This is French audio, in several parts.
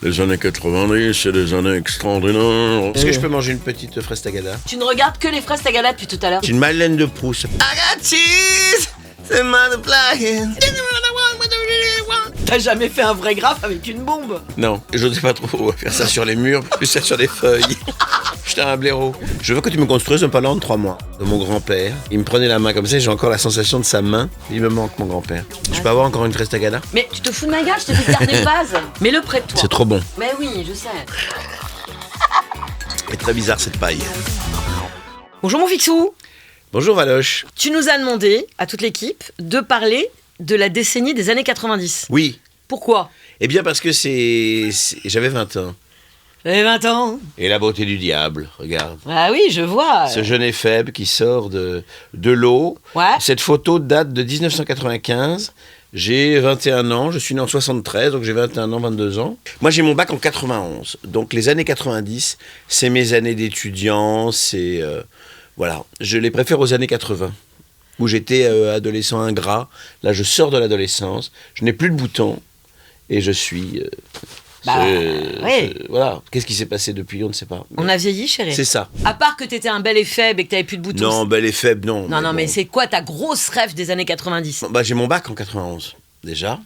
Les années 90, c'est des années extraordinaires. Est-ce que je peux manger une petite fraise tagada? Tu ne regardes que les fraises tagada depuis tout à l'heure. C'est une Madeleine de Proust. I got cheese, c'est multiplying. T'as jamais fait un vrai graphe avec une bombe? Non, j'osais pas trop faire ça sur les murs, plus ça sur des feuilles. J'étais un blaireau. Je veux que tu me construises un pendant de 3 mois. De mon grand-père. Il me prenait la main comme ça et j'ai encore la sensation de sa main. Il me manque, mon grand-père. Je peux avoir encore une fraise tagada? Mais tu te fous de ma gueule, je te fais garder des bases. Mets-le près de toi. C'est trop bon. Mais oui, je sais. C'est très bizarre cette paille. Bonjour mon Fixou. Bonjour Valoche. Tu nous as demandé, à toute l'équipe, de parler de la décennie des années 90. Oui. Pourquoi? Eh bien parce que j'avais 20 ans. J'avais 20 ans. Et la beauté du diable, regarde. Ah oui, je vois. Ce jeune et faible qui sort de l'eau. Ouais. Cette photo date de 1995. J'ai 21 ans, je suis né en 73, donc j'ai 21 ans, 22 ans. Moi, j'ai mon bac en 91. Donc les années 90, c'est mes années d'étudiant, voilà. Je les préfère aux années 80, où j'étais adolescent ingrat. Là, je sors de l'adolescence, je n'ai plus de boutons, et je suis... voilà. Qu'est-ce qui s'est passé depuis? On ne sait pas. On a vieilli, chérie. C'est ça. À part que t'étais un bel et faible et que t'avais plus de boutons. Non, bel et faible, non. Non, bon. mais c'est quoi ta grosse rêve des années 90? J'ai mon bac en 91, déjà.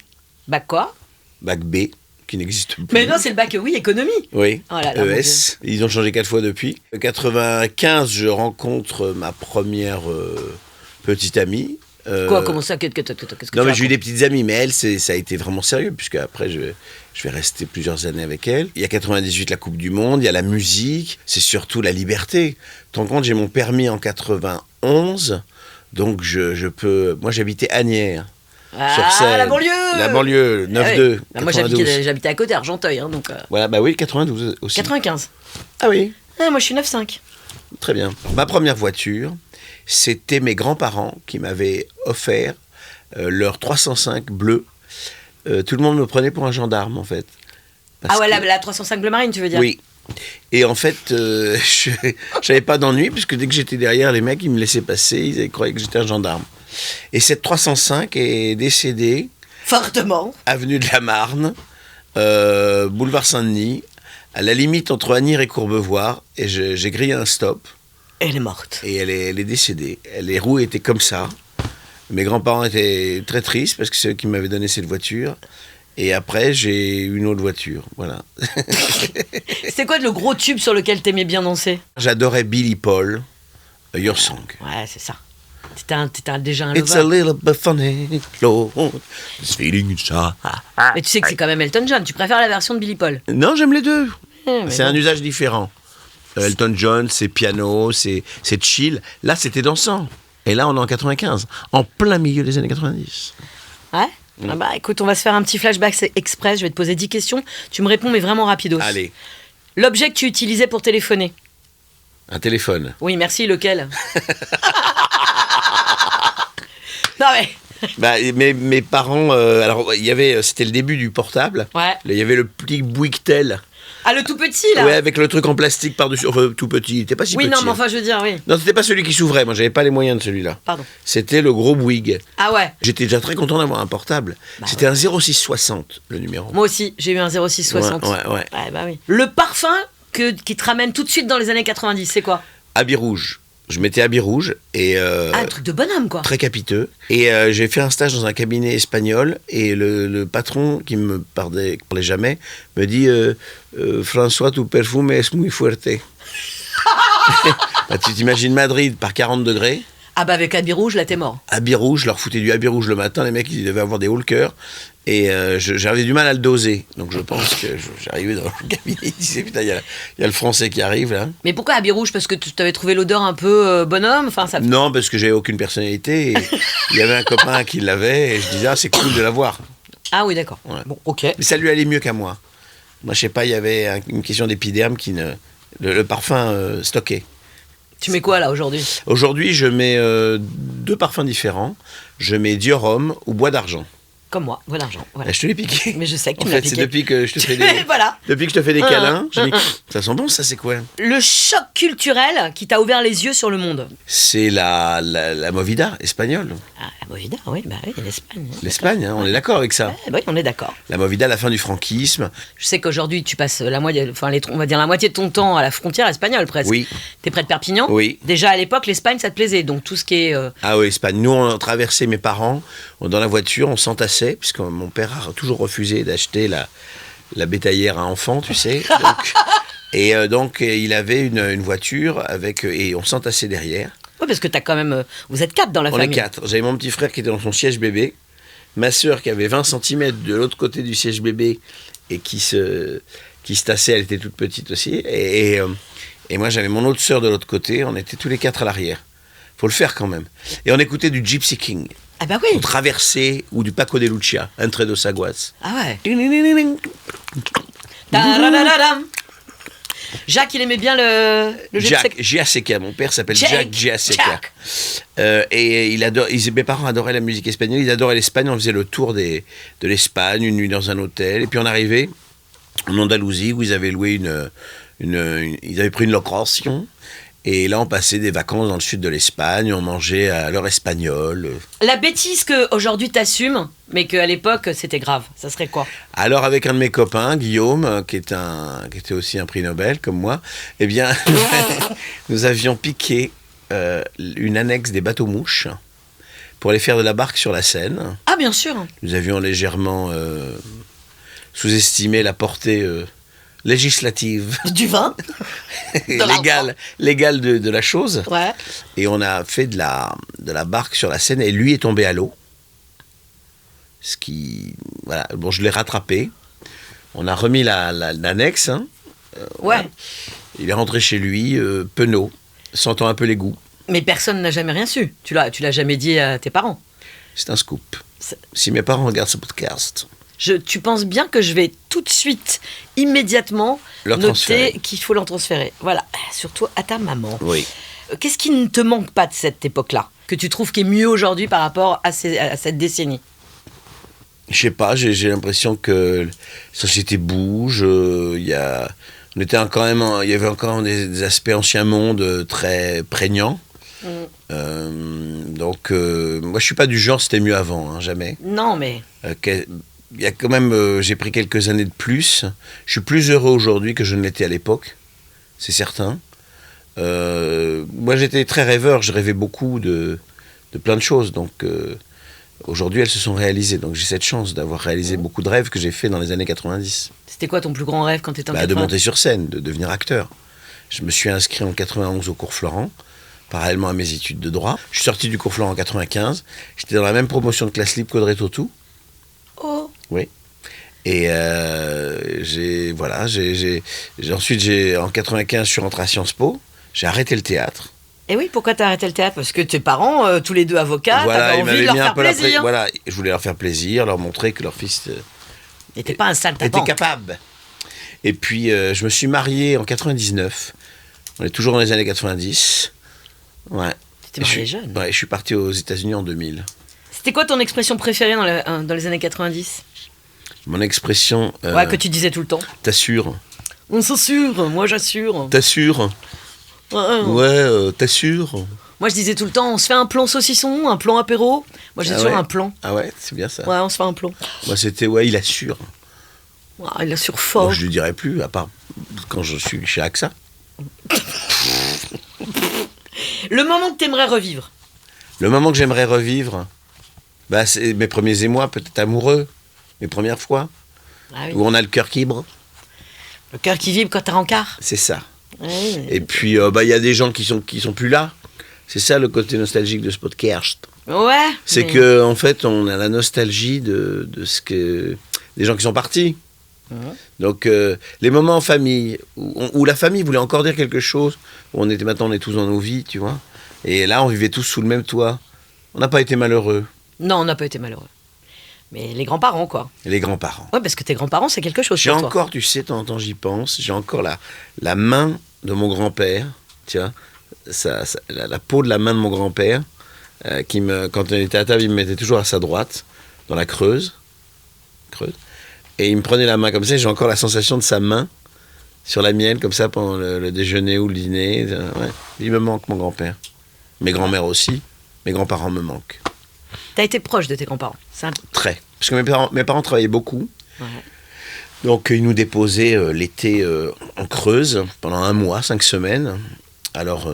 Bac quoi? Bac B, qui n'existe plus. Mais non, c'est le bac, oui, économie. Oui, Oh là là, mon ES. Ils ont changé 4 fois depuis. En 95, je rencontre ma première petite amie. Quoi, comment ça? Qu'est-ce que Non, tu mais j'ai eu racontes? des petites amies, mais elle, ça a été vraiment sérieux, puisque après, je vais rester plusieurs années avec elle. Il y a 98, la Coupe du Monde, il y a la musique, c'est surtout la liberté. Tu te rends compte, j'ai mon permis en 91, donc je peux... Moi, j'habitais Asnières. Sur Seine. La banlieue. La banlieue, 9-2, Ah ouais. Moi, 92. j'habitais à côté, Argenteuil, hein, donc... Voilà, bah oui, 92 aussi. 95. Ah oui, Ah, moi, je suis 9,5. très bien. Ma première voiture, c'était mes grands-parents qui m'avaient offert leur 305 bleu. Tout le monde me prenait pour un gendarme, en fait. Parce Ah ouais, que- la 305 Bleu Marine, tu veux dire? Oui. Et en fait, je n'avais pas d'ennui, puisque dès que j'étais derrière, les mecs, ils me laissaient passer, ils croyaient que j'étais un gendarme. Et cette 305 est décédée, Fortement. avenue de la Marne, boulevard Saint-Denis, à la limite entre Asnières et Courbevoie, et j'ai grillé un stop, Elle est morte. et elle est décédée. Les roues étaient comme ça. Mes grands-parents étaient très tristes, parce que c'est eux qui m'avaient donné cette voiture. Et après, j'ai eu une autre voiture, voilà. C'était quoi le gros tube sur lequel t'aimais bien danser? J'adorais Billy Paul, Your Song. Ouais, c'est ça. T'étais déjà un It's a lover. little bit funny, Lord, this feeling inside. Mais tu sais que c'est quand même Elton John. Tu préfères la version de Billy Paul? Non, j'aime les deux. Eh, mais C'est bon. un usage différent. Elton John, c'est piano, c'est chill. Là, c'était dansant. Et là, on est en 95, en plein milieu des années 90. Ouais. Ah bah écoute, on va se faire un petit flashback express. Je vais te poser 10 questions. Tu me réponds, mais vraiment rapidos. Allez, L'objet que tu utilisais pour téléphoner? un téléphone. Oui, merci, lequel? Non mais... Mes parents, alors c'était le début du portable. Ouais. Là, il y avait le petit Bouygues-Tel. Ah, le tout petit, là? Ouais, avec le truc en plastique par-dessus, tout petit. Il était pas si Oui, petit. non, mais hein. enfin, je veux dire, oui. Non, c'était pas celui qui s'ouvrait. Moi, j'avais pas les moyens de celui-là. Pardon. C'était le gros Bouygues. Ah ouais. J'étais déjà très content d'avoir un portable. C'était un 0660, le numéro. Moi aussi, j'ai eu un 0660. Ouais. Ouais, bah oui. Le parfum qui te ramène tout de suite dans les années 90, c'est quoi? Habit rouge. Je mettais habit rouge et Ah, un truc de bonhomme, quoi. très capiteux. Et j'ai fait un stage dans un cabinet espagnol et le patron qui me parlait jamais me dit François, tu perfume es muy fuerte. Bah, tu t'imagines Madrid par 40 degrés. Ah bah avec habit rouge, là, t'es mort. Habit rouge, je leur foutais du habit rouge le matin, les mecs ils devaient avoir des hauts le cœur et j'avais du mal à le doser, donc je pense que j'arrivais dans le cabinet, ils disaient putain il y a le français qui arrive là. Mais pourquoi habit rouge? Parce que tu t'avais trouvé l'odeur un peu bonhomme? Enfin, ça... Non, parce que j'avais aucune personnalité et il y avait un copain qui l'avait et je disais ah c'est cool de l'avoir. Ah oui, d'accord. Ouais. Bon, ok. Mais ça lui allait mieux qu'à moi. Moi je sais pas, il y avait une question d'épiderme qui ne... Le parfum stocké. Tu mets quoi, là, aujourd'hui? Aujourd'hui je mets 2 parfums différents, je mets Dior Homme ou Bois d'Argent. Comme moi, voilà l'argent. Voilà. Je te l'ai piqué. Mais je sais que tu En me l'as fait, c'est piqué. depuis que je te fais des... Voilà. Depuis que je te fais des câlins, je dis, Ça sent bon, ça, c'est quoi? Le choc culturel qui t'a ouvert les yeux sur le monde. C'est la movida espagnole. Ah, la Movida, oui, l'Espagne. L'Espagne, hein, on est d'accord avec ça. Oui, on est d'accord. La movida, la fin du franquisme. Je sais qu'aujourd'hui, tu passes la moitié, on va dire la moitié de ton temps à la frontière espagnole, presque. Oui. T'es près de Perpignan. Oui. Déjà, à l'époque, l'Espagne, ça te plaisait. Donc, tout ce qui est... Ah oui, Espagne. Nous, on a traversé, mes parents, dans la voiture, on s'entassait, puisque mon père a toujours refusé d'acheter la bétaillère à enfants, tu sais. Donc, il avait une voiture et on s'entassait derrière. Oui, parce que t'as quand même... vous êtes 4 dans la On famille. est 4. J'avais mon petit frère qui était dans son siège bébé, ma sœur qui avait 20 cm de l'autre côté du siège bébé et qui se tassait, elle était toute petite aussi. Et moi, j'avais mon autre sœur de l'autre côté, on était tous les 4 à l'arrière. Faut le faire quand même. Et on écoutait du Gypsy King. Ah bah oui. On traversait, ou du Paco de Lucia, Entre dos Aguas. Ah ouais. Ta-ra-ra-ra-ram. Jacques, il aimait bien le jeu Jack de Giaseca, mon père s'appelle Jack Giaseca. Jack. Et mes parents adoraient la musique espagnole, ils adoraient l'Espagne, on faisait le tour de l'Espagne, une nuit dans un hôtel, et puis on arrivait en Andalousie où ils avaient loué ils avaient pris une location. Et là, on passait des vacances dans le sud de l'Espagne, on mangeait à l'heure espagnole. La bêtise qu'aujourd'hui t'assumes, mais qu'à l'époque c'était grave, ça serait quoi? Alors, avec un de mes copains, Guillaume, qui était aussi un prix Nobel, comme moi, eh bien, nous avions piqué une annexe des bateaux-mouches pour aller faire de la barque sur la Seine. Ah, bien sûr. Nous avions légèrement sous-estimé la portée législative. Du vin. légale de la chose. Ouais. Et on a fait de la barque sur la Seine et lui est tombé à l'eau. Ce qui... Voilà. Bon, je l'ai rattrapé. On a remis l'annexe. Hein. Ouais. Il est rentré chez lui, penaud, sentant un peu l'égout. Mais personne n'a jamais rien su. Tu l'as jamais dit à tes parents. C'est un scoop. Si mes parents regardent ce podcast... Tu penses bien que je vais tout de suite, immédiatement, noter qu'il faut l'en transférer. Voilà, surtout à ta maman. Oui. Qu'est-ce qui ne te manque pas de cette époque-là, que tu trouves qui est mieux aujourd'hui par rapport à cette décennie? Je sais pas, j'ai l'impression que la société bouge. Il y avait encore des aspects ancien monde très prégnants. Donc, moi, je suis pas du genre c'était mieux avant, hein, jamais. Non, mais... Il y a quand même, j'ai pris quelques années de plus. Je suis plus heureux aujourd'hui que je ne l'étais à l'époque, c'est certain. Moi, j'étais très rêveur, je rêvais beaucoup de plein de choses. Donc, aujourd'hui, elles se sont réalisées. Donc, j'ai cette chance d'avoir réalisé beaucoup de rêves que j'ai fait dans les années 90. C'était quoi ton plus grand rêve quand tu étais en 90? De monter sur scène, de devenir acteur. Je me suis inscrit en 91 au cours Florent, parallèlement à mes études de droit. Je suis sorti du cours Florent en 95. J'étais dans la même promotion de classe libre qu'Audrey Tautou. Oh. Oui. Et ensuite, en 95, je suis rentré à Sciences Po. J'ai arrêté le théâtre. Et oui, pourquoi t'as arrêté le théâtre? Parce que tes parents, tous les deux avocats, t'avais envie de leur faire plaisir. Voilà, je voulais leur faire plaisir, leur montrer que leur fils n'était pas un saltimbanque. Était capable. Et puis, je me suis marié en 99. On est toujours dans les années 90. Ouais. Tu t'es marié jeune. Ouais, je suis parti aux États-Unis en 2000. C'était quoi ton expression préférée dans les années 90? Mon expression... que tu disais tout le temps. T'assures. On s'assure, moi j'assure. T'assures. Ouais, t'assures. Moi je disais tout le temps, on se fait un plan saucisson, un plan apéro. Moi j'ai toujours un plan. Ah ouais, c'est bien ça. Ouais, on se fait un plan. Moi c'était, il assure. Il assure fort. Moi, je ne le dirai plus, à part quand je suis chez AXA. Le moment que t'aimerais revivre? Le moment que j'aimerais revivre, c'est mes premiers émois, peut-être amoureux, mes premières fois, où on a le cœur qui vibre. Le cœur qui vibre quand t'es en quart. C'est ça. Ouais. Et puis, il y a des gens qui sont plus là. C'est ça le côté nostalgique de ce podcast. Ouais. C'est que en fait, on a la nostalgie de ce que des gens qui sont partis. Donc, les moments en famille, où la famille voulait encore dire quelque chose, où maintenant on est tous dans nos vies, tu vois. Et là, on vivait tous sous le même toit. On n'a pas été malheureux. Non, on n'a pas été malheureux. Mais les grands-parents, quoi. Les grands-parents. Ouais, parce que tes grands-parents, c'est quelque chose. J'ai encore, tu sais, de temps en temps, j'y pense, j'ai encore la main de mon grand-père, tu vois, la peau de la main de mon grand-père, quand on était à table, il me mettait toujours à sa droite, dans la creuse, et il me prenait la main comme ça, et j'ai encore la sensation de sa main sur la mienne, comme ça, pendant le déjeuner ou le dîner. Ouais. Il me manque, mon grand-père. Mes grands-mères aussi. Mes grands-parents me manquent. T'as été proche de tes grands-parents? Très. Parce que mes parents travaillaient beaucoup. Ouais. Donc, ils nous déposaient l'été en Creuse, pendant 1 mois, 5 semaines. Alors,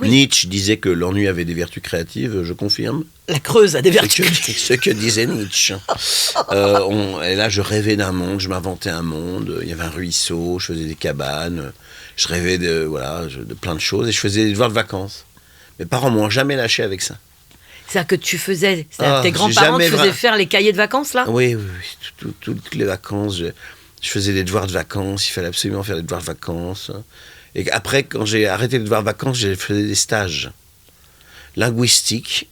Nietzsche disait que l'ennui avait des vertus créatives, je confirme. La Creuse a des vertus créatives. Ce que disait Nietzsche. Et là, je rêvais d'un monde, je m'inventais un monde. Il y avait un ruisseau, je faisais des cabanes. Je rêvais de plein de choses et je faisais des devoirs de vacances. Mes parents m'ont jamais lâché avec ça. C'est-à-dire que tes grands-parents te faisaient faire les cahiers de vacances, là? Oui. Toutes les vacances, je faisais des devoirs de vacances. Il fallait absolument faire des devoirs de vacances. Et après, quand j'ai arrêté les devoirs de vacances, j'ai fait des stages linguistiques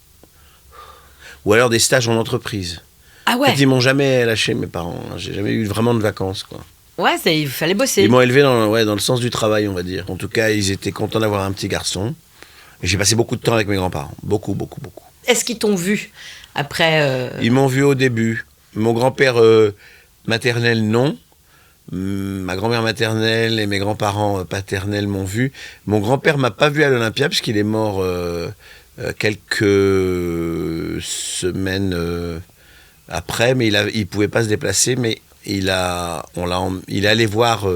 ou alors des stages en entreprise. Ah ouais? En fait, ils m'ont jamais lâché, mes parents. J'ai jamais eu vraiment de vacances, quoi. Ouais, il fallait bosser. Ils m'ont élevé dans le sens du travail, on va dire. En tout cas, ils étaient contents d'avoir un petit garçon. Et j'ai passé beaucoup de temps avec mes grands-parents. Beaucoup. Est-ce qu'ils t'ont vu après Ils m'ont vu au début. Mon grand-père maternel, non. Ma grand-mère maternelle et mes grands-parents paternels m'ont vu. Mon grand-père m'a pas vu à l'Olympia puisqu'il est mort quelques semaines après, mais il pouvait pas se déplacer. Mais il est allé voir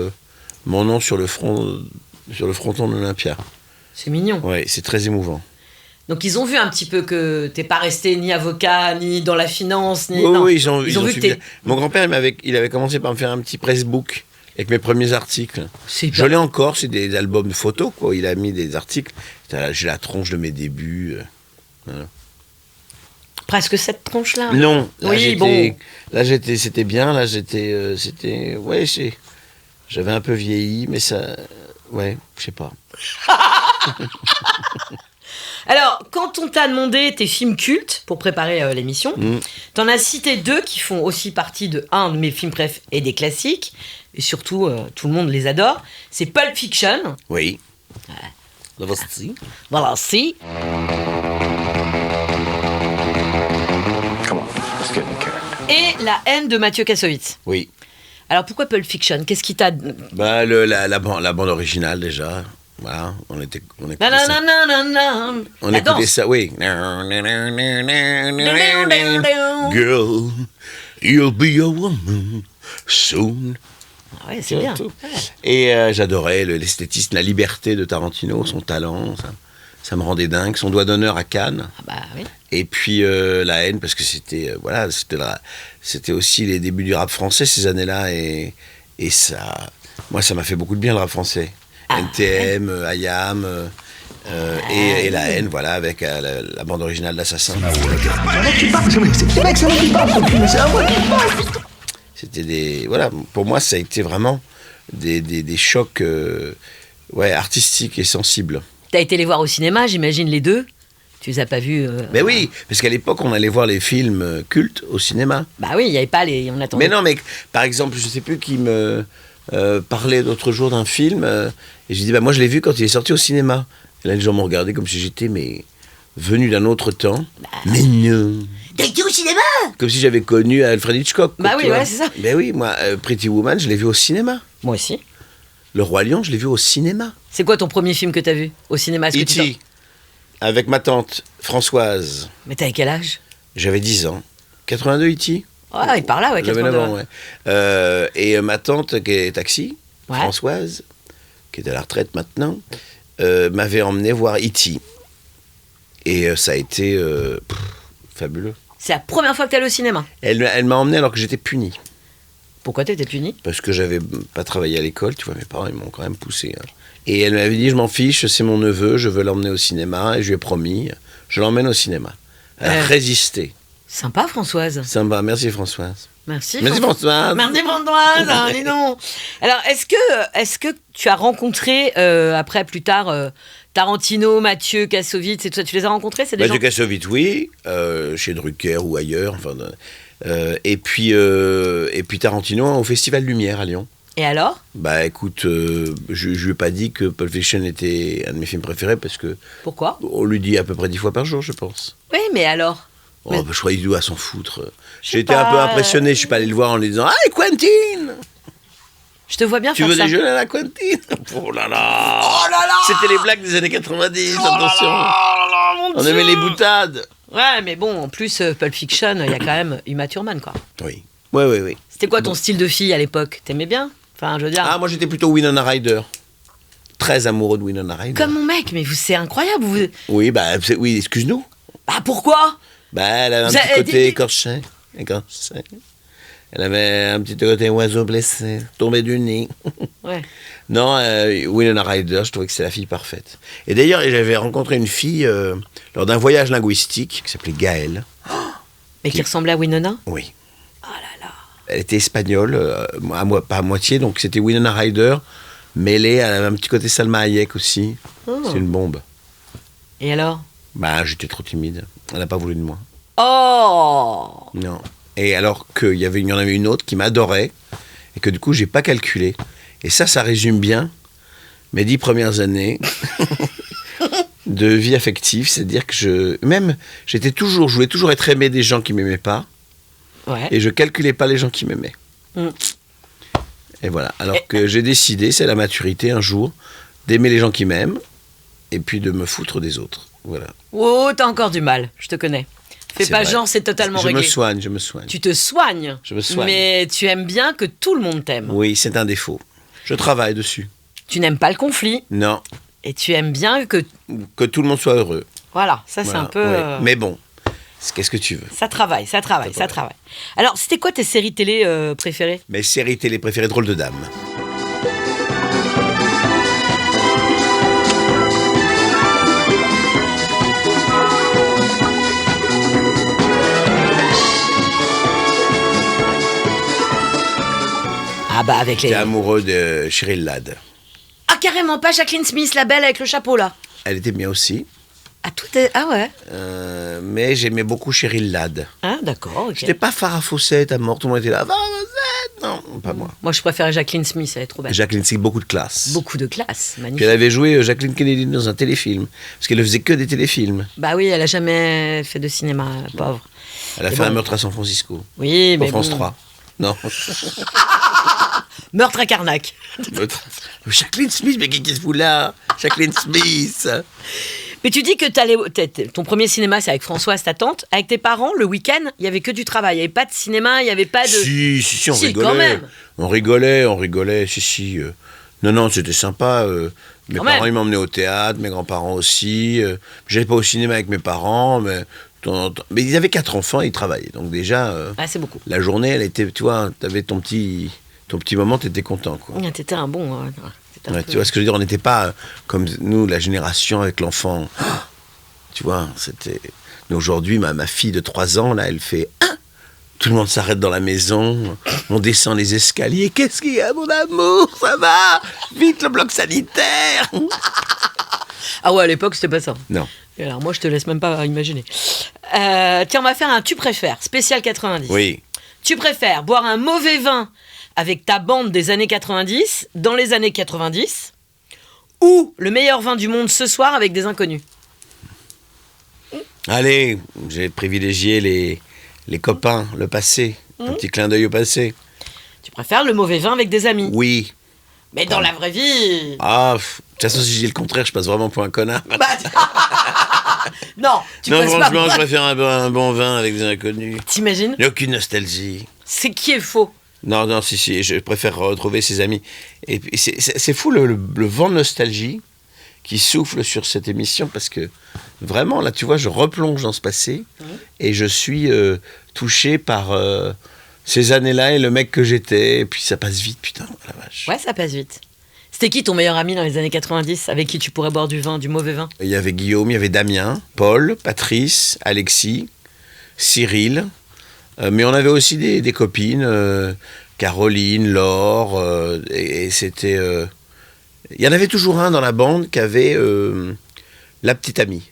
mon nom sur le fronton de l'Olympia. C'est mignon. Oui, c'est très émouvant. Donc ils ont vu un petit peu que t'es pas resté ni avocat, ni dans la finance, ni... Oui, ils ont vu que t'es... Mon grand-père, il avait commencé par me faire un petit pressbook avec mes premiers articles. Je l'ai encore, c'est des albums de photos, quoi. Il a mis des articles. J'ai la tronche de mes débuts. Voilà. Presque cette tronche-là. Non. Là, c'était bien. Là, c'était... Ouais, j'avais un peu vieilli, mais ça... Ouais, je sais pas. Alors, quand on t'a demandé tes films cultes pour préparer l'émission, t'en as cité 2 qui font aussi partie de un de mes films préf et des classiques, et surtout, tout le monde les adore. C'est Pulp Fiction. Oui. Voilà, si. Et La haine de Mathieu Kassovitz. Oui. Alors, pourquoi Pulp Fiction? Qu'est-ce qui t'a... La bande originale, déjà. Voilà, on écoutait ça. On écoutait ça, oui. Girl, you'll be a woman soon. Ah ouais, c'est bien. Et j'adorais l'esthétisme, la liberté de Tarantino, son talent, ça me rendait dingue. Son doigt d'honneur à Cannes. Ah bah oui. Et puis La haine, parce que c'était aussi les débuts du rap français ces années-là, et ça, moi, ça m'a fait beaucoup de bien le rap français. NTM, IAM et La haine, voilà, avec la bande originale d'Assassin. C'était des... Voilà, pour moi, ça a été vraiment des chocs artistiques et sensibles. T'as été les voir au cinéma, j'imagine, les 2? Tu les as pas vus Mais oui, parce qu'à l'époque, on allait voir les films cultes au cinéma. Bah oui, il n'y avait pas les... On attendait. Mais non, mais par exemple, je sais plus qui me... parlait l'autre jour d'un film et j'ai dit moi je l'ai vu quand il est sorti au cinéma. Et là les gens m'ont regardé comme si j'étais venu d'un autre temps. Mais non. T'as été au cinéma? Comme si j'avais connu Alfred Hitchcock. Bah oui, ouais, c'est ça. Mais oui, moi Pretty Woman je l'ai vu au cinéma. Moi aussi. Le Roi Lion je l'ai vu au cinéma. C'est quoi ton premier film que t'as vu au cinéma? E.T. Avec ma tante Françoise. Mais t'avais quel âge? J'avais 10 ans. 82 E.T. Ah, il par là, ouais, 82. J'avais 9 ans, ouais. Et ma tante, qui est taxi, ouais. Françoise, qui est à la retraite maintenant, m'avait emmené voir E.T. Et ça a été fabuleux. C'est la première fois que t'es allé au cinéma? Elle m'a emmené alors que j'étais puni. Pourquoi t'étais puni? Parce que j'avais pas travaillé à l'école, tu vois, mes parents, ils m'ont quand même poussé. Hein. Et elle m'avait dit, je m'en fiche, c'est mon neveu, je veux l'emmener au cinéma, et je lui ai promis, je l'emmène au cinéma. Elle a résisté. Sympa, Françoise. Sympa, merci Françoise. Merci Françoise. Merci Françoise, dis donc. Alors, est-ce que tu as rencontré, après, plus tard, Tarantino, Mathieu Kassovitz et tout ça, tu les as rencontrés, c'est des Mathieu gens... Kassovitz, oui, chez Drucker ou ailleurs, enfin... et puis Tarantino au Festival Lumière à Lyon. Et alors? Bah écoute, je lui ai pas dit que Pulp Fiction était un de mes films préférés parce que... Pourquoi? On lui dit à peu près 10 fois par jour, je pense. Oui, mais alors? Oh, bah, je crois qu'il doit s'en foutre. J'ai été un peu impressionné, je suis pas allé le voir en lui disant « Ah, Quentin !» Je te vois bien Tu faire veux ça. déjeuner à la cantine? Oh là là. Oh là là. C'était les blagues des années 90, Oh là attention. là, mon On Dieu. aimait les boutades. Ouais, mais bon, en plus, Pulp Fiction, il y a quand même Uma Thurman, quoi. Oui. Oui. C'était quoi ton style de fille à l'époque? T'aimais bien? Enfin, je veux dire... Ah, moi j'étais plutôt Winona Ryder. Très amoureux de Winona Ryder. Comme mon mec, mais c'est incroyable. Vous... Oui, oui, excuse-nous. Ah, pourquoi? Bah, elle avait un Vous petit avez- côté écorché. Elle avait un petit côté oiseau blessé, tombé du nid. Ouais. Non, Winona Ryder, je trouvais que c'est la fille parfaite. Et d'ailleurs, j'avais rencontré une fille lors d'un voyage linguistique qui s'appelait Gaëlle. Mais qui ressemblait à Winona? Oui. Oh là là. Elle était espagnole, pas à moitié, donc c'était Winona Ryder, mêlée, elle avait un petit côté Salma Hayek aussi. Oh. C'est une bombe. Et alors? Bah, j'étais trop timide. Elle n'a pas voulu de moi. Oh! Non. Et alors qu'il y en avait une autre qui m'adorait, et que du coup, j'ai pas calculé. Et ça résume bien mes 10 premières années de vie affective. C'est-à-dire que je voulais toujours être aimé des gens qui m'aimaient pas, Ouais. et je calculais pas les gens qui m'aimaient. Mm. Et voilà. Alors que j'ai décidé, c'est la maturité un jour, d'aimer les gens qui m'aiment, et puis de me foutre des autres. Voilà. Oh, t'as encore du mal, je te connais. Fais C'est pas vrai. genre, c'est totalement Je réglé. me soigne. Tu te soignes. Je me soigne. Mais tu aimes bien que tout le monde t'aime. Oui, c'est un défaut. Je travaille dessus. Tu n'aimes pas le conflit. Non, Et tu aimes bien que... que tout le monde soit heureux. Voilà, ça Voilà, c'est un peu... ouais. Mais bon, qu'est-ce que tu veux? Ça travaille. Alors, c'était quoi tes séries télé préférées? Mes séries télé préférées, Drôle de Dame. Ah bah avec les... J'étais amoureux de Cheryl Ladd. Ah carrément pas Jacqueline Smith, la belle avec le chapeau là. Elle était bien aussi. Ah tout est... Ah ouais. Mais j'aimais beaucoup Cheryl Ladd. Ah d'accord, ok. J'étais pas Farah Fawcett à mort, tout le monde était là. Farah Fawcett! Non, pas moi. Moi je préférais Jacqueline Smith, elle est trop belle. Jacqueline, c'est beaucoup de classe. Beaucoup de classe, Puis magnifique. elle avait joué Jacqueline Kennedy dans un téléfilm. Parce qu'elle ne faisait que des téléfilms. Bah oui, elle a jamais fait de cinéma, la pauvre. Elle a Et fait bon. un meurtre à San Francisco. Oui, Pour mais France bon. 3. Non. Meurtre à Carnac. Jacqueline Smith, mais qu'est-ce que vous là? Jacqueline Smith. Mais tu dis que ton premier cinéma, c'est avec Françoise, ta tante. Avec tes parents, le week-end, il y avait que du travail. Il n'y avait pas de cinéma, il n'y avait pas de... Si, on Si, rigolait. quand même. On rigolait, si. Non, c'était sympa. Mes Quand parents, même. ils m'emmenaient au théâtre, mes grands-parents aussi. J'allais pas au cinéma avec mes parents, mais de temps en temps. Mais ils avaient 4 enfants et ils travaillaient. Donc déjà, Ah, c'est beaucoup. la journée, elle était, tu vois, t'avais ton petit moment, t'étais content, quoi. Ah, t'étais un bon... t'étais un Ouais, peu- tu vois ce que je veux dire, on n'était pas comme nous, la génération avec l'enfant. Tu vois, c'était... Mais aujourd'hui, ma fille de 3 ans, là, elle fait... Tout le monde s'arrête dans la maison, on descend les escaliers. Qu'est-ce qu'il y a, mon amour? Ça va? Vite, le bloc sanitaire! Ah ouais, à l'époque, c'était pas ça. Non. Et alors moi, je te laisse même pas imaginer. Tiens, on va faire un tu préfères, spécial 90. Oui. Tu préfères boire un mauvais vin avec ta bande des années 90, dans les années 90, ou le meilleur vin du monde ce soir avec des inconnus? Allez, j'ai privilégié les copains, le passé. Un petit clin d'œil au passé. Tu préfères le mauvais vin avec des amis? Oui. Mais dans la vraie vie... Ah, de toute façon, si je dis le contraire, je passe vraiment pour un connard. Bah, non, tu Non, passes pas franchement, pour- je préfère un bon vin avec des inconnus. T'imagines? Il n'y a aucune nostalgie. C'est qui est faux. Non, si, je préfère retrouver ses amis. Et puis, c'est fou le vent de nostalgie qui souffle sur cette émission parce que vraiment, là, tu vois, je replonge dans ce passé et je suis touché par ces années-là et le mec que j'étais. Et puis ça passe vite, putain, la vache. Ouais, ça passe vite. C'était qui ton meilleur ami dans les années 90 avec qui tu pourrais boire du vin, du mauvais vin? Il y avait Guillaume, il y avait Damien, Paul, Patrice, Alexis, Cyril. Mais on avait aussi des copines, Caroline, Laure, et c'était... Il y en avait toujours un dans la bande qui avait la petite amie.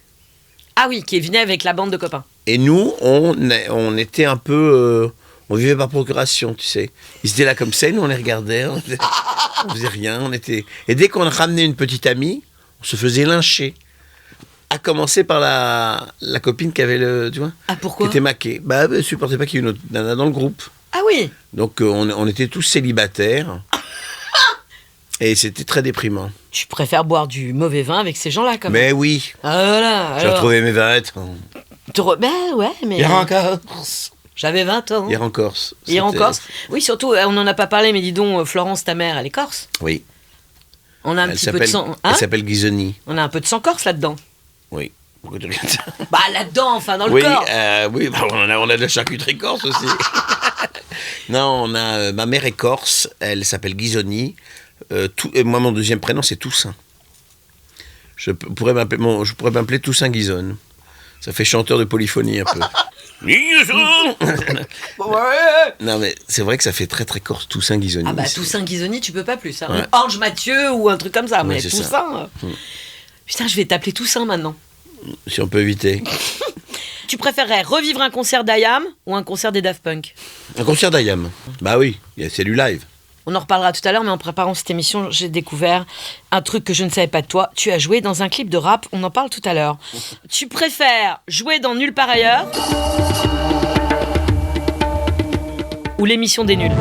Ah oui, qui venait avec la bande de copains. Et nous, on était un peu... on vivait par procuration, tu sais. Ils étaient là comme ça, et nous on les regardait, on faisait rien. On était... Et dès qu'on ramenait une petite amie, on se faisait lyncher. À commencer par la copine qui avait le... Tu vois, Ah pourquoi? qui était maquée. Bah, elle supportait pas qu'il y ait une autre nana dans le groupe. Ah oui. Donc on était tous célibataires. Et c'était très déprimant. Tu préfères boire du mauvais vin avec ces gens-là, quand même. Mais oui, Ah, voilà. j'ai alors. retrouvé mes 20 ans. Ben ouais, mais. Hier en Corse. J'avais 20 ans. Hier en Corse. Hier en C'était- Corse. Oui, surtout, on n'en a pas parlé, mais dis donc, Florence, ta mère, elle est corse. Oui. On a un Elle petit peu de s'appelle, sang. elle Hein s'appelle Ghisoni. On a un peu de sang corse là-dedans. Oui. Pourquoi tu regardes ça? Bah là-dedans, enfin, dans le Oui, corps. oui, bah, on a de la charcuterie corse aussi. Non, on a ma mère est corse, elle s'appelle Ghisoni. Moi, mon deuxième prénom, c'est Toussaint. Je pourrais m'appeler Toussaint Ghisone. Ça fait chanteur de polyphonie un peu. Non, mais c'est vrai que ça fait très très corse, Toussaint Ghisoni. Ah bah Toussaint Ghisoni, tu peux pas plus. Hein. Ouais. Ange Mathieu ou un truc comme ça, Ouais, mais c'est Toussaint. Putain, je vais t'appeler Toussaint maintenant. Si on peut éviter. Tu préférerais revivre un concert d'IAM ou un concert des Daft Punk? Un concert d'Ayam. Bah oui, c'est du live. On en reparlera tout à l'heure, mais en préparant cette émission, j'ai découvert un truc que je ne savais pas de toi. Tu as joué dans un clip de rap, on en parle tout à l'heure. Tu préfères jouer dans Nulle part ailleurs ou l'émission des nuls?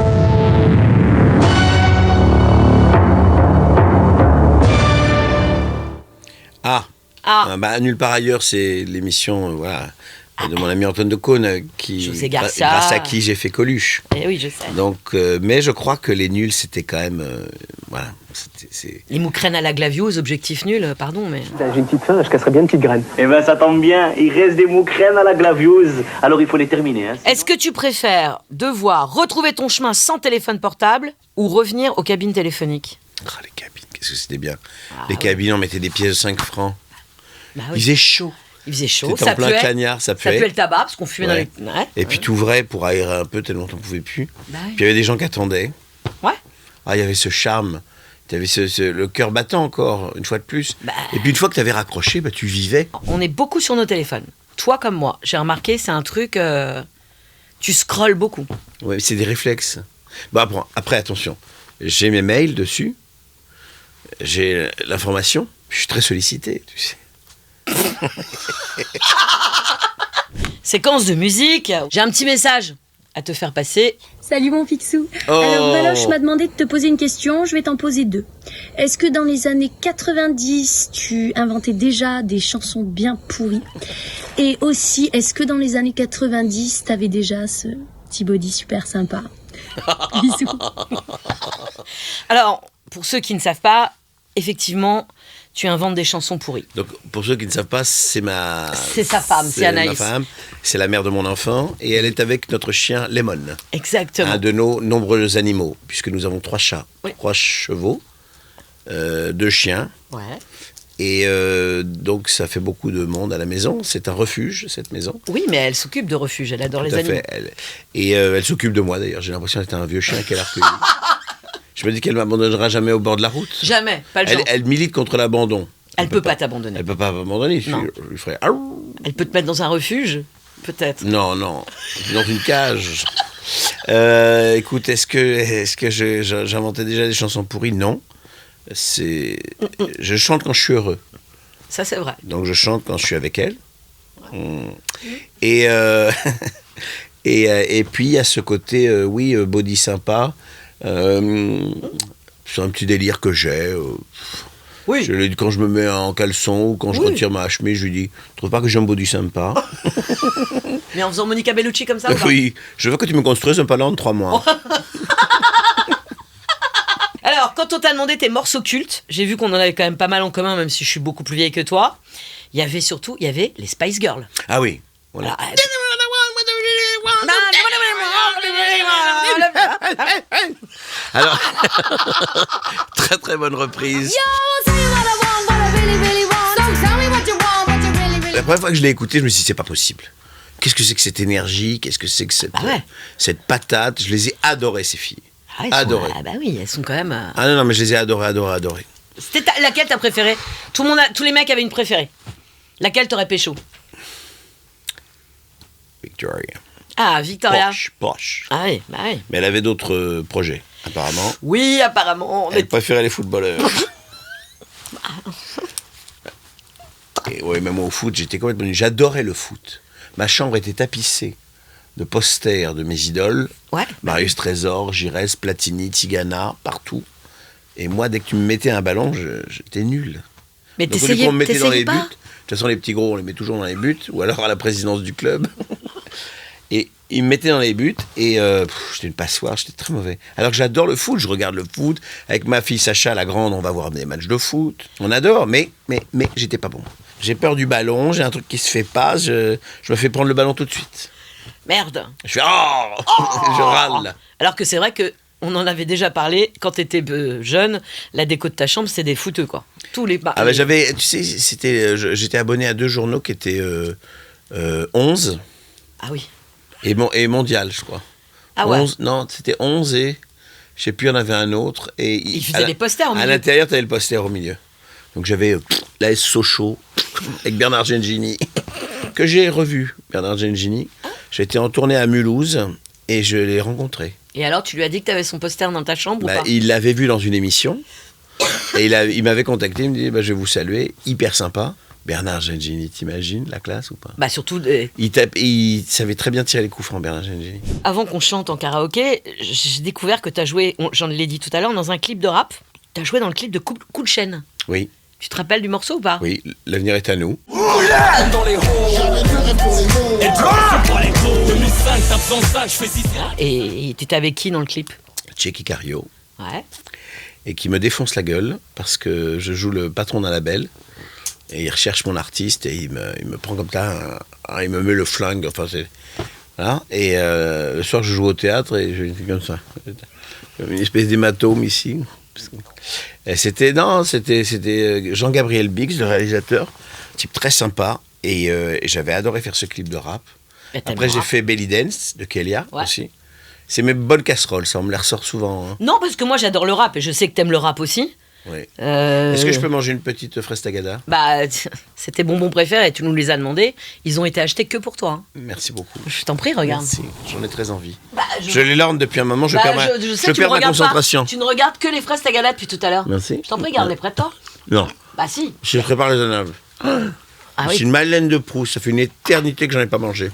Bah, Nulle part ailleurs, c'est l'émission voilà, de mon ami Antoine de Caunes, José Garcia. grâce à qui j'ai fait Coluche. Eh oui, je sais. Donc, mais je crois que les nuls, c'était quand même... voilà. Les moukrènes à la glaviouse, objectif nul, pardon, mais... J'ai une petite faim, je casserais bien une petite graine. Eh ben ça tombe bien, il reste des mots crèmes à la glaviouse. Alors il faut les terminer. Hein. Est-ce que tu préfères devoir retrouver ton chemin sans téléphone portable ou revenir aux cabines téléphoniques? Ah, les cabines, qu'est-ce que c'était bien. Les cabines, on mettait des pièces de 5 francs. Bah Il oui. faisait chaud. Il faisait chaud, C'était ça en plein puait. cagnard, ça Ça puait. puait le tabac, parce qu'on fumait Ouais. dans les... Ouais. Et puis tu ouvrais pour aérer un peu tellement t'en pouvais plus. Bah oui. Puis il y avait des gens qui attendaient. Ouais. Ah, il y avait ce charme. Tu avais le cœur battant encore, une fois de plus. Bah. Et puis une fois que tu avais raccroché, bah, tu vivais. On est beaucoup sur nos téléphones. Toi comme moi, j'ai remarqué, c'est un truc... tu scrolles beaucoup. Ouais, c'est des réflexes. Bon, après, attention. J'ai mes mails dessus. J'ai l'information. Je suis très sollicité, tu sais. Séquence de musique. J'ai un petit message à te faire passer. Salut mon Picsou. Oh. Alors Valoche m'a demandé de te poser une question, je vais t'en poser deux. Est-ce que dans les années 90, tu inventais déjà des chansons bien pourries? Et aussi, est-ce que dans les années 90, t'avais déjà ce petit body super sympa? Bisous. Alors, pour ceux qui ne savent pas, effectivement, tu inventes des chansons pourries. Donc, pour ceux qui ne savent pas, c'est C'est sa femme, c'est Anaïs. ma femme, c'est la mère de mon enfant, et elle est avec notre chien Lemon, Exactement. un de nos nombreux animaux, puisque nous avons 3 chats, Oui. 3 chevaux, 2 chiens, Ouais. et donc ça fait beaucoup de monde à la maison. C'est un refuge, cette maison. Oui, mais elle s'occupe de refuge, elle adore Tout les à animaux. fait. Elle s'occupe de moi d'ailleurs. J'ai l'impression d'être un vieux chien qu'elle a recueilli. Je me dis qu'elle m'abandonnera jamais au bord de la route. Jamais, pas le genre. Elle milite contre l'abandon. Elle peut pas t'abandonner. Elle peut pas m'abandonner. Je Non. lui ferais. Aouh. Elle peut te mettre dans un refuge, peut-être. Non, dans une cage. Écoute, est-ce que j'inventais déjà des chansons pourries? Non. Je chante quand je suis heureux. Ça, c'est vrai. Donc je chante quand je suis avec elle. Et puis il y a ce côté, body sympa. C'est un petit délire que j'ai. Oui. Quand je me mets en caleçon ou quand je Oui. retire ma chemise, je lui dis, tu trouves pas que j'ai un body sympa? Mais en faisant Monica Bellucci comme ça ou pas? Oui, je veux que tu me construises un palais en 3 mois. Alors, quand on t'a demandé tes morceaux cultes, j'ai vu qu'on en avait quand même pas mal en commun, même si je suis beaucoup plus vieille que toi. Il y avait les Spice Girls. Ah oui, voilà. Alors, Alors, très très bonne reprise. La première fois que je l'ai écouté, je me suis dit, c'est pas possible. Qu'est-ce que c'est que cette énergie? Qu'est-ce que c'est que Ah ouais. cette patate? Je les ai adorées, ces filles. Ah, elles sont- Adorées. ah bah oui, elles sont quand même... Ah non, mais je les ai adorées. C'était laquelle t'as préférée? Tous les mecs avaient une préférée. Laquelle t'aurais pécho? Victoria. Ah, Victoria. Poche. Ah oui, bah oui. Mais elle avait d'autres projets, apparemment. Oui, apparemment. Elle préférait les footballeurs. Et ouais, même au foot, j'étais complètement... J'adorais le foot. Ma chambre était tapissée de posters de mes idoles. Ouais. Marius Trésor, Giresse, Platini, Tigana, partout. Et moi, dès que tu me mettais un ballon, j'étais nul. Mais Donc, au lieu t'essayais qu'on me mettait dans les buts, pas de toute façon, les petits gros, on les met toujours dans les buts, ou alors à la présidence du club. Et ils me mettaient dans les buts, et j'étais une passoire, j'étais très mauvais. Alors que j'adore le foot, je regarde le foot. Avec ma fille Sacha, la grande, on va voir des matchs de foot. On adore, mais j'étais pas bon. J'ai peur du ballon, j'ai un truc qui se fait pas, je me fais prendre le ballon tout de suite. Merde. Je fais je râle. Alors que c'est vrai que on en avait déjà parlé quand t'étais jeune. La déco de ta chambre, c'est des fouteux, quoi. Tous les. Ah bah j'avais, tu sais, j'étais abonné à 2 journaux qui étaient 11 Ah oui. et Mondial, je crois. Ah ouais. 11, non, c'était 11 et je sais plus, il y en avait un autre. Et Ils faisaient les posters au milieu. À l'intérieur, tu avais le poster au milieu. Donc j'avais l'AS Sochaux avec Bernard Gengini, que j'ai revu, Bernard Gengini. J'étais en tournée à Mulhouse et je l'ai rencontré. Et alors, tu lui as dit que tu avais son poster dans ta chambre ou pas? Il l'avait vu dans une émission et il m'avait contacté, il me dit je vais vous saluer, hyper sympa. Bernard Gengini, t'imagines la classe ou pas? Bah surtout. Il savait très bien tirer les coups francs, Bernard Gengini. Avant qu'on chante en karaoké, j'ai découvert que tu as joué, j'en l'ai dit tout à l'heure, dans un clip de rap. Tu as joué dans le clip de Coup de chaîne. Oui. Tu te rappelles du morceau ou pas? Oui, l'avenir est à nous. Et t'étais avec qui dans le clip? Checky Cario. Ouais. Et qui me défonce la gueule parce que je joue le patron d'un label et il recherche mon artiste et il me prend comme ça, il me met le flingue, enfin c'est... Voilà. Et le soir je joue au théâtre et je dis comme ça, une espèce d'hématome ici. Et c'était Jean-Gabriel Bix, le réalisateur, type très sympa et j'avais adoré faire ce clip de rap. Après j'ai fait Belly Dance de Kélia aussi. C'est mes bonnes casseroles, ça, on me les ressort souvent. Hein. Non, parce que moi j'adore le rap et je sais que t'aimes le rap aussi. Oui. Est-ce que je peux manger une petite fraise tagada? Bah, c'est tes bonbons préférés, tu nous les as demandés. Ils ont été achetés que pour toi. Hein. Merci beaucoup. Je t'en prie, regarde. Merci, j'en ai très envie. Bah, je les lorne depuis un moment, je perds ma concentration. Tu ne regardes que les fraises tagada depuis tout à l'heure. Merci. Je t'en prie, garde-les près de toi. Non. Bah si. Je prépare raisonnable. Ah oui. C'est une Madeleine de Proust, ça fait une éternité que j'en ai pas mangé.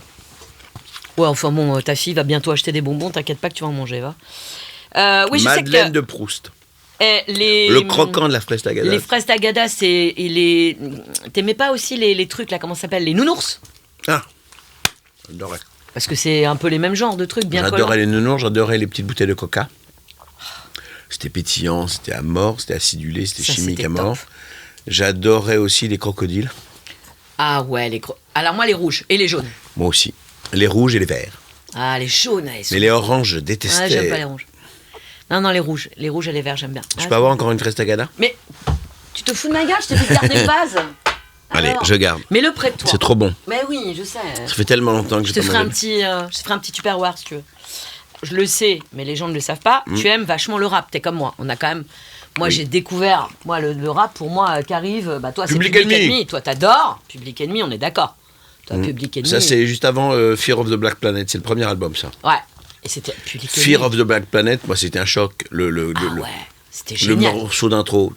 Ouais, enfin bon, ta fille va bientôt acheter des bonbons, t'inquiète pas que tu vas en manger, va. Oui, je Madeleine sais que... de Proust. Les... Le croquant de la fraise tagada. Les fraises tagada, c'est... T'aimais pas aussi les trucs, là, comment ça s'appelle? Les nounours? Ah, j'adorais. Parce que c'est un peu les mêmes genres de trucs, bien collants. J'adorais les nounours, j'adorais les petites bouteilles de coca. C'était pétillant, c'était à mort, c'était acidulé, c'était chimique à mort. Top. J'adorais aussi les crocodiles. Ah ouais, alors moi, les rouges et les jaunes. Moi aussi. Les rouges et les verts. Ah, les jaunes, elles sont... Mais les oranges, je détestais. Ah, j'aime pas les rouges. Non, les rouges. Les rouges et les verts, j'aime bien. Je peux avoir encore une fraise tagada? Mais tu te fous de ma gueule, je t'ai fait garder le vase. Allez, je garde. Mets-le près de toi. C'est trop bon. Mais oui, je sais. Ça fait tellement longtemps que je te ferai un petit tupperware si tu veux. Je le sais, mais les gens ne le savent pas. Tu aimes vachement le rap, t'es comme moi. On a quand même... Moi, j'ai découvert... Moi, le rap, pour moi, qu'arrive... Bah, toi, c'est Public Enemy. Toi, t'adores. Public Enemy, on est d'accord. Toi, Public Enemy... Ça, c'est juste avant Fear of the Black Planet. C'est le premier album, ça. Ouais. Et c'était Public Enemy. Fear of the Black Planet, moi, c'était un choc. Ouais, c'était génial. Le morceau d'intro.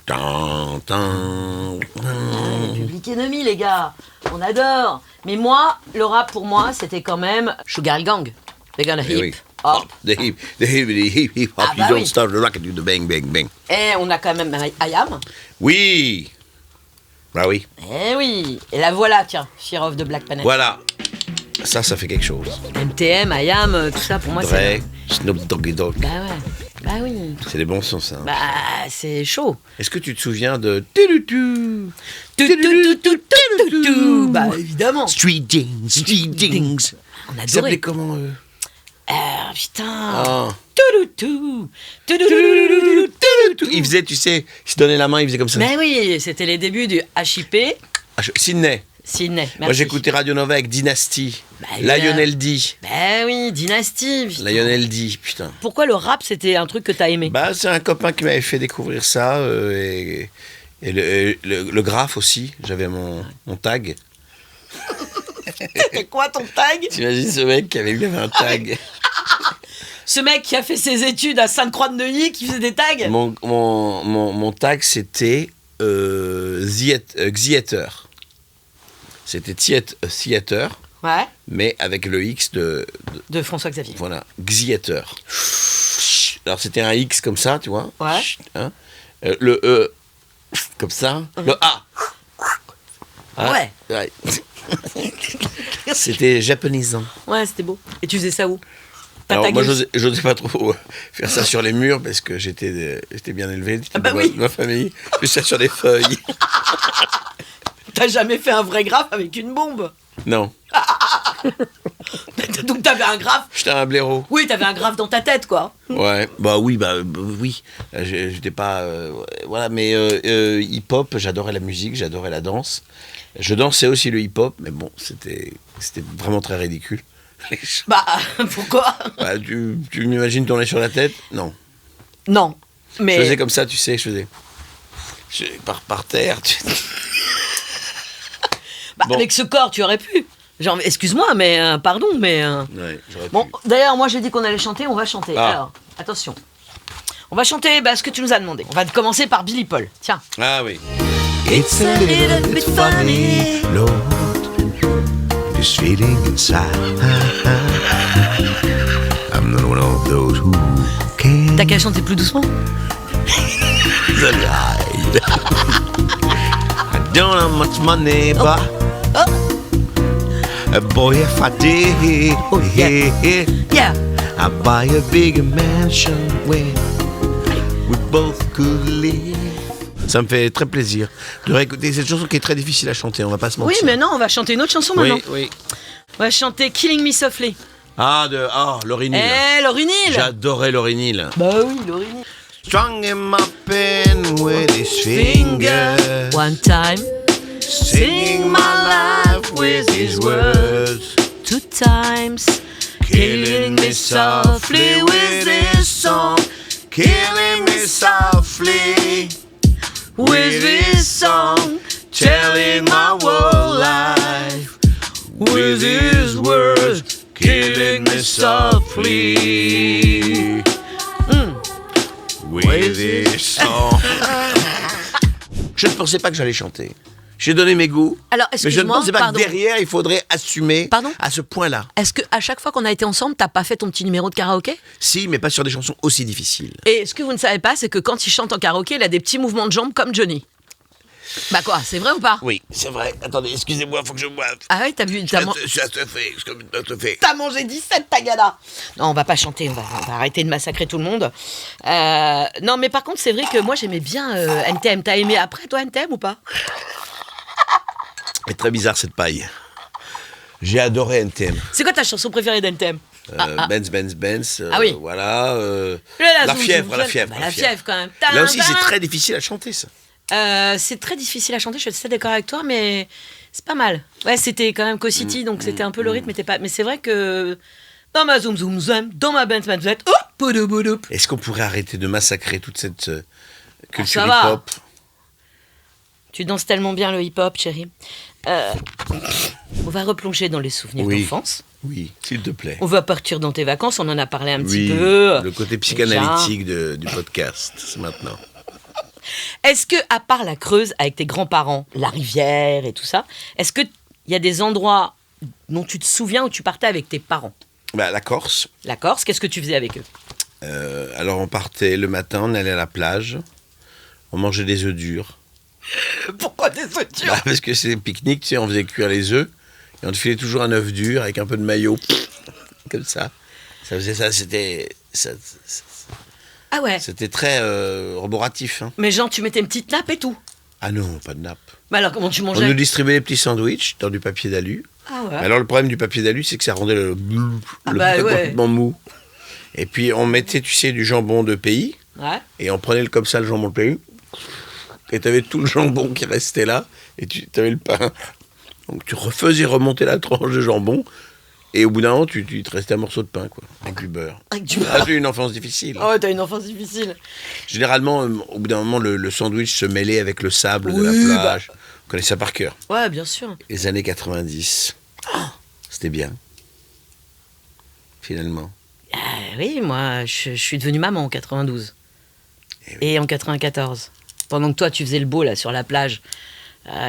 Public Enemy, les gars. On adore. Mais moi, le rap, pour moi, c'était quand même Sugar Gang. They're gonna hip. Hop. The hip hop. You don't start the rocket, you the bang, bang, bang. Et on a quand même IAM. Oui. Bah oui. Eh oui. Et la voilà, tiens, Fear of the Black Planet. Voilà. Ça fait quelque chose. MTM, IAM, tout ça, pour moi, c'est... Snoop Doggy Dogg. Bah ouais. Bah oui. C'est des bons sons, ça. Bah, c'est chaud. Est-ce que tu te souviens de... Bah, évidemment. Street Dings. On adorait. Ça s'appelait comment, putain. Il faisait, tu sais, il se donnait la main, il faisait comme ça. Mais oui, c'était les débuts du HIP. Sydney. Merci. Moi, j'écoutais Radio Nova avec Dynasty. Lionel D. Ben oui, Dynasty. Putain. Lionel D, putain. Pourquoi le rap, c'était un truc que t'as aimé? Bah, c'est un copain qui m'avait fait découvrir ça. Et le graphe aussi. J'avais mon tag. C'était quoi ton tag? T'imagines ce mec qui avait un tag? Ce mec qui a fait ses études à Sainte-Croix-de-Neuilly, qui faisait des tags? Mon tag, c'était Theater. C'était Theater, ouais. Mais avec le X de François Xavier. Voilà, Theater. Alors c'était un X comme ça, tu vois. Ouais. Hein, Le E, comme ça. Le A. Ah, Ouais. C'était japonisant. Ouais, c'était beau. Et tu faisais ça où? Pas Alors ta moi, gueule. j'osais pas trop faire ça sur les murs parce que j'étais bien élevé. Ah bah oui. De ma famille. Je fais ça sur des feuilles. T'as jamais fait un vrai graphe avec une bombe? Non, Donc t'avais un graphe. j'étais un blaireau. Oui, t'avais un graphe dans ta tête, quoi. Ouais, oui. J'étais pas. Voilà, mais hip-hop, j'adorais la musique, j'adorais la danse. Je dansais aussi le hip-hop, mais bon, c'était vraiment très ridicule. Bah, pourquoi? Bah, tu m'imagines tourner sur la tête? Non. Non. Je Mais. faisais comme ça, tu sais, par terre. Bah, Bon. avec ce corps, tu aurais pu. Genre, excuse-moi, mais pardon, mais. Ouais, j'aurais Bon, pu. d'ailleurs, moi j'ai dit qu'on allait chanter, on va chanter. Ah. Alors, attention. On va chanter ce que tu nous as demandé. On va commencer par Billy Paul. Tiens. Ah oui. It's a little bit funny, Lord, this feeling inside. I'm not one of those who can T'as qu'à chanter plus doucement. hide. I don't have much money, but boy, if I did, Oh, yeah. Yeah. I'd buy a bigger mansion where we both could live. Ça me fait très plaisir de réécouter cette chanson qui est très difficile à chanter, on va pas se Oui, mentir. mais non, on va chanter une autre chanson Oui, maintenant. oui. On va chanter Killing Me Softly. Laurie Neal. Eh, Laurie Neal. J'adorais Laurie Neal. Bah oui, Laurie Neal. Strung him up in with his finger, One time, singing my life with his words, two times, killing me softly with his song, killing me softly with his song, telling my whole life with his words, killing me softly with his song. Je ne pensais pas que j'allais chanter. J'ai donné mes goûts, Alors, mais je ne excuse-moi, pensais pas pardon. que derrière, il faudrait assumer Pardon à ce point-là. Est-ce que à chaque fois qu'on a été ensemble, t'as pas fait ton petit numéro de karaoké? Si, mais pas sur des chansons aussi difficiles. Et ce que vous ne savez pas, c'est que quand il chante en karaoké, il a des petits mouvements de jambes comme Johnny. Bah quoi, c'est vrai ou pas? Oui, c'est vrai. Attendez, excusez-moi, faut que je boive. Ah ouais, t'as vu, t'as fait. T'as mangé 17, Tagada. Non, on va pas chanter, on va arrêter de massacrer tout le monde. Non, mais par contre, c'est vrai que moi, j'aimais bien NTM. T'as aimé après, toi, NTM, ou pas? C'est très bizarre cette paille. J'ai adoré NTM. C'est quoi ta chanson préférée d'NTM? Benz, Benz, Benz. Ah oui. Voilà. La La zoom, fièvre, zoom, la zoom. fièvre. Bah, la la fièvre. fièvre, quand même. Là aussi, c'est Tadam. très difficile à chanter, ça. C'est très difficile à chanter, je suis assez d'accord avec toi, mais c'est pas mal. Ouais, c'était quand même Co-City, donc c'était un peu le rythme, mais c'est vrai que dans ma zoom zoom zoom, dans ma Benz Benz Benz, oh, boudou boudou. Est-ce qu'on pourrait arrêter de massacrer toute cette culture ça va. hip-hop? Tu danses tellement bien le hip-hop, chérie. On va replonger dans les souvenirs Oui. d'enfance. Oui, s'il te plaît. On va partir dans tes vacances, on en a parlé un petit Oui, peu. le côté psychanalytique du podcast, c'est maintenant. Est-ce que, à part la Creuse avec tes grands-parents, la rivière et tout ça, est-ce qu'il y a des endroits dont tu te souviens où tu partais avec tes parents? Bah, la Corse. La Corse, qu'est-ce que tu faisais avec eux? Alors, on partait le matin, on allait à la plage, on mangeait des œufs durs. Pourquoi des œufs durs? Bah, parce que c'est des pique-niques, tu sais, on faisait cuire les œufs, et on te filait toujours un œuf dur avec un peu de maillot, comme ça. Ça faisait ça, c'était Ah ouais. très roboratif. Hein. Mais genre, tu mettais une petite nappe et tout. Ah non, pas de nappe. Mais alors, comment tu On mangeais? nous distribuait des petits sandwichs dans du papier d'alu. Ah ouais. Alors, le problème du papier d'alu, c'est que ça rendait le bah truc ouais. complètement mou. Et puis, on mettait, tu sais, du jambon de pays, Ouais. et on prenait comme ça le jambon de pays, et tu avais tout le jambon qui restait là, et tu avais le pain. Donc, tu refaisais remonter la tranche de jambon, et au bout d'un moment, il te restait un morceau de pain, quoi, avec du beurre. Avec du Ah, beurre. j'ai eu une enfance difficile. Oh, t'as une enfance difficile. Généralement, au bout d'un moment, le sandwich se mêlait avec le sable de Oui, la plage. On connaissait ça par cœur. Ouais, bien sûr. Les années 90, c'était bien. Finalement. Oui, moi, je suis devenue maman en 92. Eh oui. Et en 94. Pendant que toi, tu faisais le beau, là, sur la plage.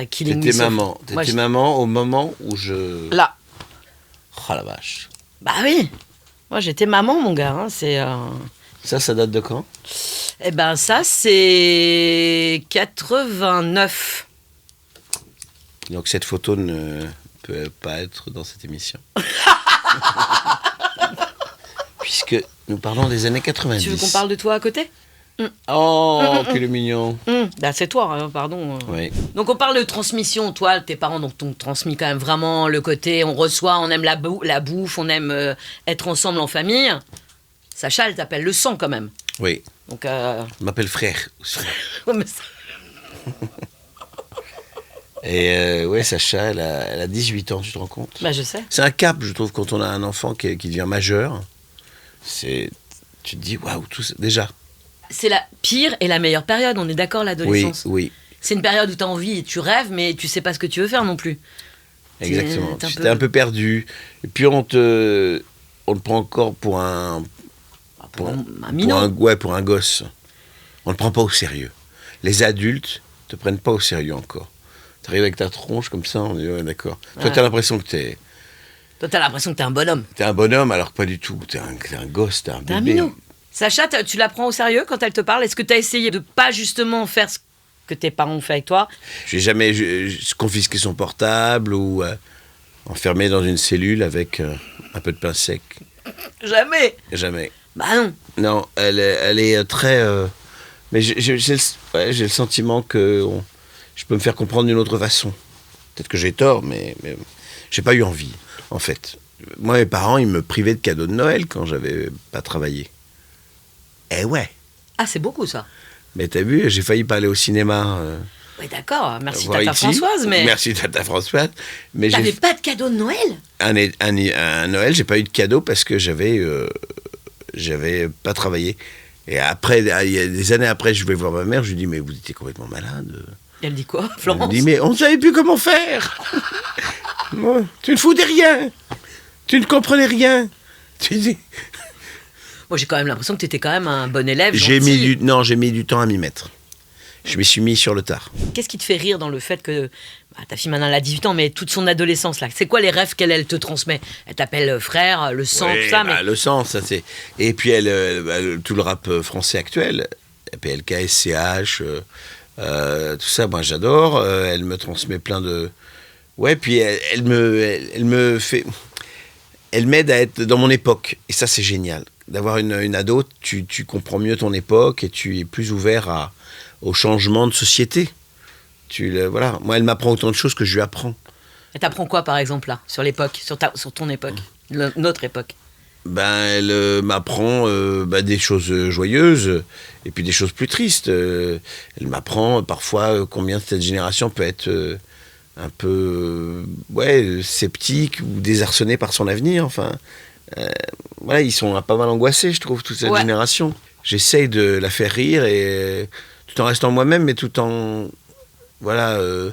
Killing T'étais Me Softly. maman. Moi, T'étais maman au moment où je... Là. Oh la vache. Bah oui. Moi, j'étais maman, mon gars. Hein. Ça date de quand? Eh ben ça, c'est 89. Donc cette photo ne peut pas être dans cette émission. Puisque nous parlons des années 90. Tu veux qu'on parle de toi à côté? Oh, qu'il est mignon. Bah, c'est toi, hein, pardon. Oui. Donc on parle de transmission, toi, tes parents donc, t'ont transmis quand même vraiment le côté on reçoit, on aime la bouffe, on aime être ensemble en famille. Sacha, elle t'appelle le sang quand même. Oui. Donc, Je m'appelle frère aussi. ouais, mais ça- Et ouais, Sacha, elle a 18 ans, tu te rends compte? bah, je sais. C'est un cap, je trouve, quand on a un enfant qui devient majeur. Tu te dis, waouh, tout ça, déjà. C'est la pire et la meilleure période, on est d'accord, Oui, l'adolescence. oui, C'est une période où t'as envie, tu rêves, mais tu sais pas ce que tu veux faire non plus. exactement. t'es un J'étais peu- un peu perdu. Et puis on te prend encore pour un minot. pour un gosse. On ne le prend pas au sérieux. Les adultes te prennent pas au sérieux encore. T'arrives avec ta tronche comme ça, on dit ouais, d'accord. Toi, Ouais. t'as l'impression que t'es Toi, t'as l'impression que t'es un bonhomme. un bonhomme, alors que pas du tout. T'es un gosse, t'es un T'es un bébé. minot. Sacha, tu la prends au sérieux quand elle te parle? Est-ce que t'as essayé de pas justement faire ce que tes parents ont fait avec toi? J'ai jamais confisqué son portable ou enfermé dans une cellule avec un peu de pain sec. Jamais. Jamais. Bah non. Non, elle est très... mais j'ai le sentiment que je peux me faire comprendre d'une autre façon. Peut-être que j'ai tort, mais j'ai pas eu envie, en fait. Moi, mes parents, ils me privaient de cadeaux de Noël quand j'avais pas travaillé. Eh ouais. Ah, c'est beaucoup ça. Mais t'as vu, j'ai failli pas aller au cinéma. Oui, d'accord. Merci voir Tata ici. Françoise, mais Merci Tata Françoise. Mais t'avais pas de cadeau de Noël? un Noël, j'ai pas eu de cadeau parce que j'avais pas travaillé. Et après, il y a des années après, je vais voir ma mère, je lui dis mais vous étiez complètement malade. Elle dit quoi, Elle Florence? me dit mais on ne savait plus comment faire. Moi, tu ne foutais rien. Tu ne comprenais rien. Tu dis. Moi, j'ai quand même l'impression que t'étais quand même un bon élève. J'ai gentil. mis du temps à m'y mettre. Je m'y suis mis sur le tard. Qu'est-ce qui te fait rire dans le fait que ta fille maintenant elle a 18 ans, mais toute son adolescence là, c'est quoi les rêves qu'elle te transmet? Elle t'appelle frère, le sang, Oui, tout ça, bah, mais le sens, ça c'est. Et puis tout le rap français actuel, PLK, SCH, tout ça, moi j'adore. Elle me transmet plein de. Ouais, puis elle me fait. Elle m'aide à être dans mon époque. Et ça, c'est génial. D'avoir une ado, tu comprends mieux ton époque et tu es plus ouvert au changement de société. Voilà. Moi, elle m'apprend autant de choses que je lui apprends. elle t'apprend quoi par exemple là, sur l'époque, sur ton époque, notre époque? Elle m'apprend des choses joyeuses et puis des choses plus tristes. Elle m'apprend parfois combien cette génération peut être un peu sceptique ou désarçonné par son avenir. Enfin, voilà, ils sont pas mal angoissés, je trouve, toute cette génération. J'essaye de la faire rire et tout en restant moi-même, mais tout en je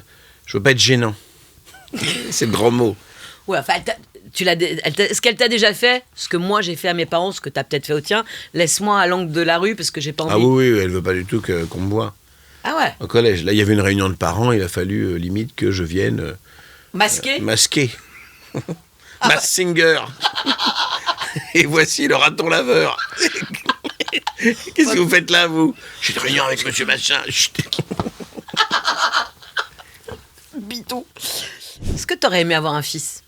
veux pas être gênant. C'est le grand mot. Ouais, enfin, est-ce qu'elle t'a déjà fait ce que moi j'ai fait à mes parents, ce que t'as peut-être fait au tien? Laisse-moi à l'angle de la rue parce que j'ai pas envie. Ah oui, elle veut pas du tout qu'on me voie. Ah ouais. Au collège, là, il y avait une réunion de parents, il a fallu limite que je vienne Masqué. masquer. Mask Singer. Et voici le raton laveur. Qu'est-ce que vous faites là, vous? Je suis de réunion avec monsieur machin. Chut. Bitou. Est-ce que t'aurais aimé avoir un fils?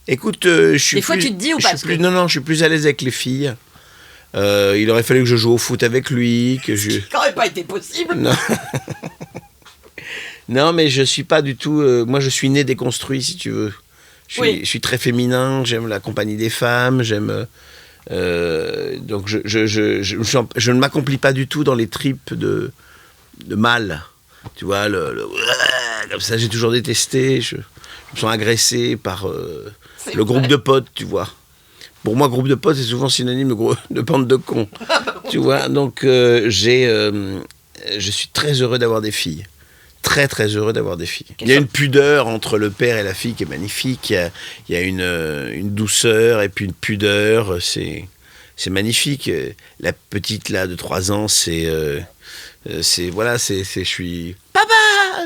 Écoute, je suis Des fois, plus- tu te dis ou je pas, suis parce que- Non, je suis plus à l'aise avec les filles. Il aurait fallu que je joue au foot avec lui, que je... Ça aurait pas été possible. Non. Non, mais je suis pas du tout... moi, je suis né déconstruit, si tu veux. Je suis très féminin, j'aime la compagnie des femmes, j'aime... donc, je ne m'accomplis pas du tout dans les tripes de mâle. Tu vois, comme ça, j'ai toujours détesté. Je me sens agressé par le groupe de potes, tu vois. Pour moi, groupe de potes, c'est souvent synonyme de bande de cons. Tu vois, donc je suis très heureux d'avoir des filles. Très, très heureux d'avoir des filles. Il y a une pudeur entre le père et la fille qui est magnifique. Il y a une douceur et puis une pudeur. C'est magnifique. La petite, là, de 3 ans, je suis... Papa!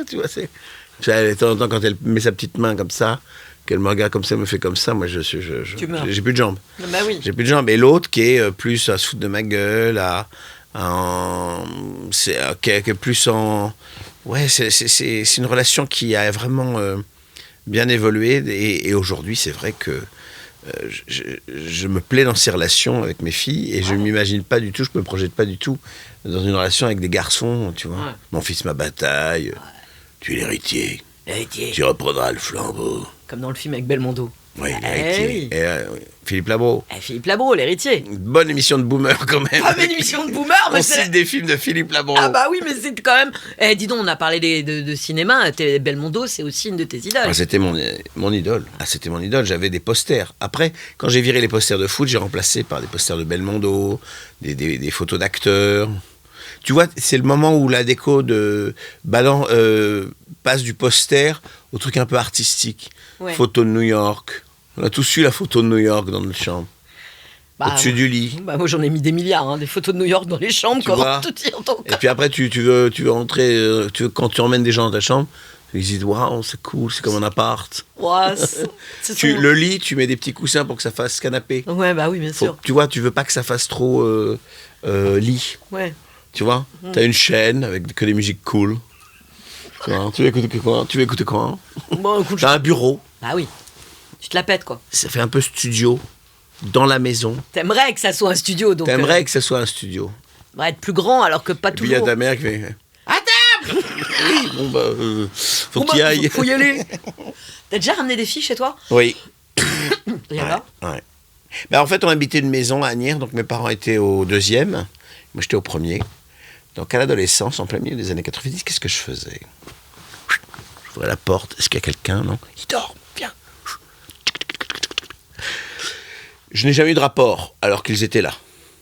Tu vois, de temps en temps, quand elle met sa petite main comme ça, qu'elle me regarde comme ça, me fait comme ça, moi, Tu meurs. j'ai plus de jambes. Bah oui. J'ai plus de jambes. Et l'autre qui est plus à se foutre de ma gueule, qui est plus en... Ouais, c'est une relation qui a vraiment bien évolué. Et aujourd'hui, c'est vrai que je me plais dans ces relations avec mes filles et je ne m'imagine pas du tout, je ne me projette pas du tout dans une relation avec des garçons, tu vois. Ouais. Mon fils, ma bataille, tu es l'héritier, L'héritier. tu reprendras le flambeau. Comme dans le film avec Belmondo. Oui, Eh l'héritier. oui. Et, oui. Philippe Labro. Philippe Labro, l'héritier. Une bonne émission de boomer quand même. Ah, mais une émission de boomer, mais On c'est... cite des films de Philippe Labro. Ah bah oui, mais c'est quand même... dis donc, on a parlé de cinéma, Belmondo, c'est aussi une de tes idoles. Ah, c'était mon idole. Ah, c'était mon idole. J'avais des posters. Après, quand j'ai viré les posters de foot, j'ai remplacé par des posters de Belmondo, des photos d'acteurs. Tu vois, c'est le moment où la déco de passe du poster au truc un peu artistique. Ouais. Photo de New York. On a tous eu la photo de New York dans notre chambre. Bah, Au-dessus du lit. Bah moi j'en ai mis des milliards, hein, des photos de New York dans les chambres, Tu comment vois. te dire donc. Et puis après, tu veux entrer, quand tu emmènes des gens dans ta chambre, ils disent waouh, c'est cool, c'est comme un appart. Ouais, c'est son- Le lit, tu mets des petits coussins pour que ça fasse canapé. Ouais, bah oui, bien sûr. Tu vois, tu veux pas que ça fasse trop lit. Ouais. Tu vois, t'as une chaîne avec que des musiques cool. Tu vois, tu veux écouter quoi Bon, écoute, T'as un bureau, bah oui. Tu te la pètes, quoi. ça fait un peu studio dans la maison. T'aimerais que ça soit un studio, donc... T'aimerais que ça soit un studio. va être plus grand, alors que pas Et puis il y a toujours. ta mère qui fait à table. Oui, bon bah, faut Bon, que tu y bah, ailles. faut y aller. T'as déjà ramené des filles chez toi? Oui. Il y en a? Ouais. Ben, en fait, on habitait une maison à Agnières, donc mes parents étaient au 2e, moi j'étais au 1er. Donc à l'adolescence, en plein milieu des années 90, qu'est-ce que je faisais? J'ouvrais la porte, est-ce qu'il y a quelqu'un? Non. Il dort, viens. Je n'ai jamais eu de rapport, alors qu'ils étaient là,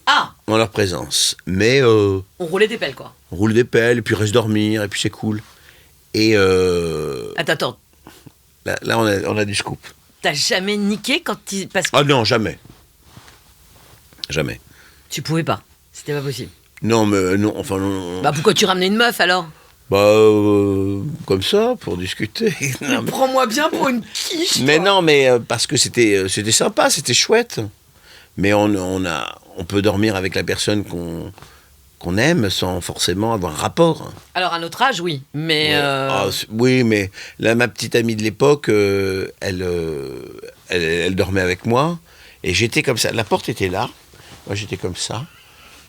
Ah, en leur présence. Mais on roulait des pelles, quoi. on roule des pelles, et puis reste dormir, et puis c'est cool. Et Attends, là on a du scoop. t'as jamais niqué quand tu... Parce que Ah non, jamais. Jamais. tu pouvais pas. C'était pas possible. Non, mais non, enfin non. Bah pourquoi tu ramenais une meuf, alors? Comme ça, pour discuter. Non, mais- Prends-moi bien pour une quiche, mais toi. non, mais parce que c'était sympa, c'était chouette. Mais on peut dormir avec la personne qu'on aime sans forcément avoir un rapport. Alors, à notre âge, oui. Mais... Oui, mais là, ma petite amie de l'époque, elle dormait avec moi. Et j'étais comme ça. La porte était là. Moi, j'étais comme ça.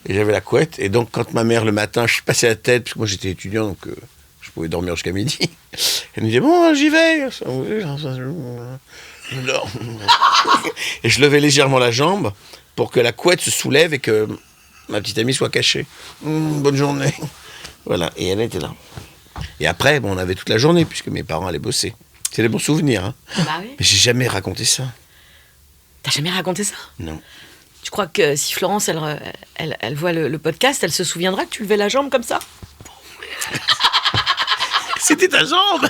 Et j'avais la couette. Et donc, quand ma mère, le matin, je passais la tête, parce que moi, j'étais étudiant, donc je pouvais dormir jusqu'à midi. Elle me disait, bon, j'y vais. Je dors. Et je levais légèrement la jambe pour que la couette se soulève et que ma petite amie soit cachée. Bonne journée. Voilà, et elle était là. Et après, bon, on avait toute la journée, puisque mes parents allaient bosser. C'est des bons souvenirs, hein. Bah oui. Mais j'ai jamais raconté ça. T'as jamais raconté ça? Non. Tu crois que si Florence, elle voit le podcast, elle se souviendra que tu levais la jambe comme ça? C'était ta jambe.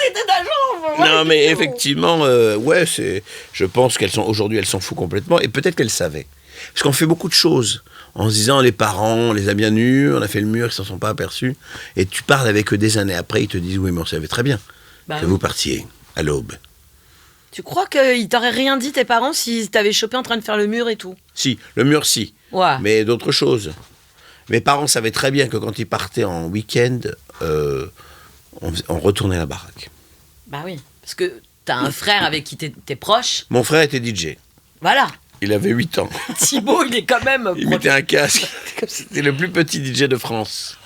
C'était ta jambe! Ouais, Non, mais c'est effectivement, ouais, je pense aujourd'hui, elles s'en foutent complètement. Et peut-être qu'elles savaient. Parce qu'on fait beaucoup de choses. En se disant, les parents, on les a bien eus, on a fait le mur, ils s'en sont pas aperçus. Et tu parles avec eux des années après, ils te disent, oui, mais on savait très bien Bah que oui. vous partiez à l'aube. Tu crois qu'ils t'auraient rien dit, tes parents, s'ils t'avaient chopé en train de faire le mur et tout? Si, le mur, si. Ouais. Mais d'autres choses. Mes parents savaient très bien que quand ils partaient en week-end, on retournait la baraque. Bah oui. Parce que t'as un frère avec qui t'es proche. Mon frère était DJ. Voilà. Il avait 8 ans. Thibaut, il est quand même... Il mettait un casque. C'était le plus petit DJ de France.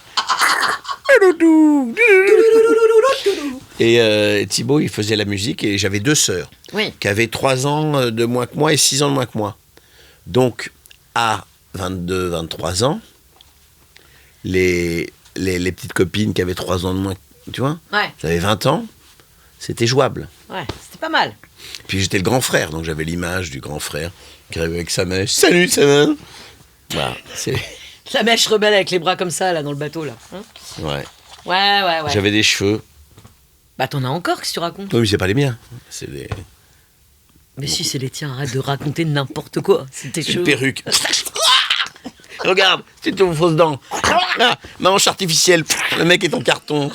Et Thibaut, il faisait la musique et j'avais 2 sœurs Oui. qui avaient 3 ans de moins que moi et 6 ans de moins que moi. Donc, à 22, 23 ans, les petites copines qui avaient 3 ans de moins, tu vois, Ouais. j'avais 20 ans, c'était jouable. Ouais. C'était pas mal. Puis j'étais le grand frère, donc j'avais l'image du grand frère qui arrivait avec sa mèche. Salut, ça va? Voilà, c'est... La mèche rebelle avec les bras comme ça, là, dans le bateau, là. Hein? Ouais. Ouais. J'avais des cheveux. Bah t'en as encore, qu'est-ce que tu racontes? Oui, mais c'est pas les miens. C'est des... Mais si, c'est les tiens, arrête de raconter n'importe quoi. C'était C'est chaud. une perruque. Regarde, c'est ton fausse dent. Ah, ma hanche artificielle. Le mec est en carton.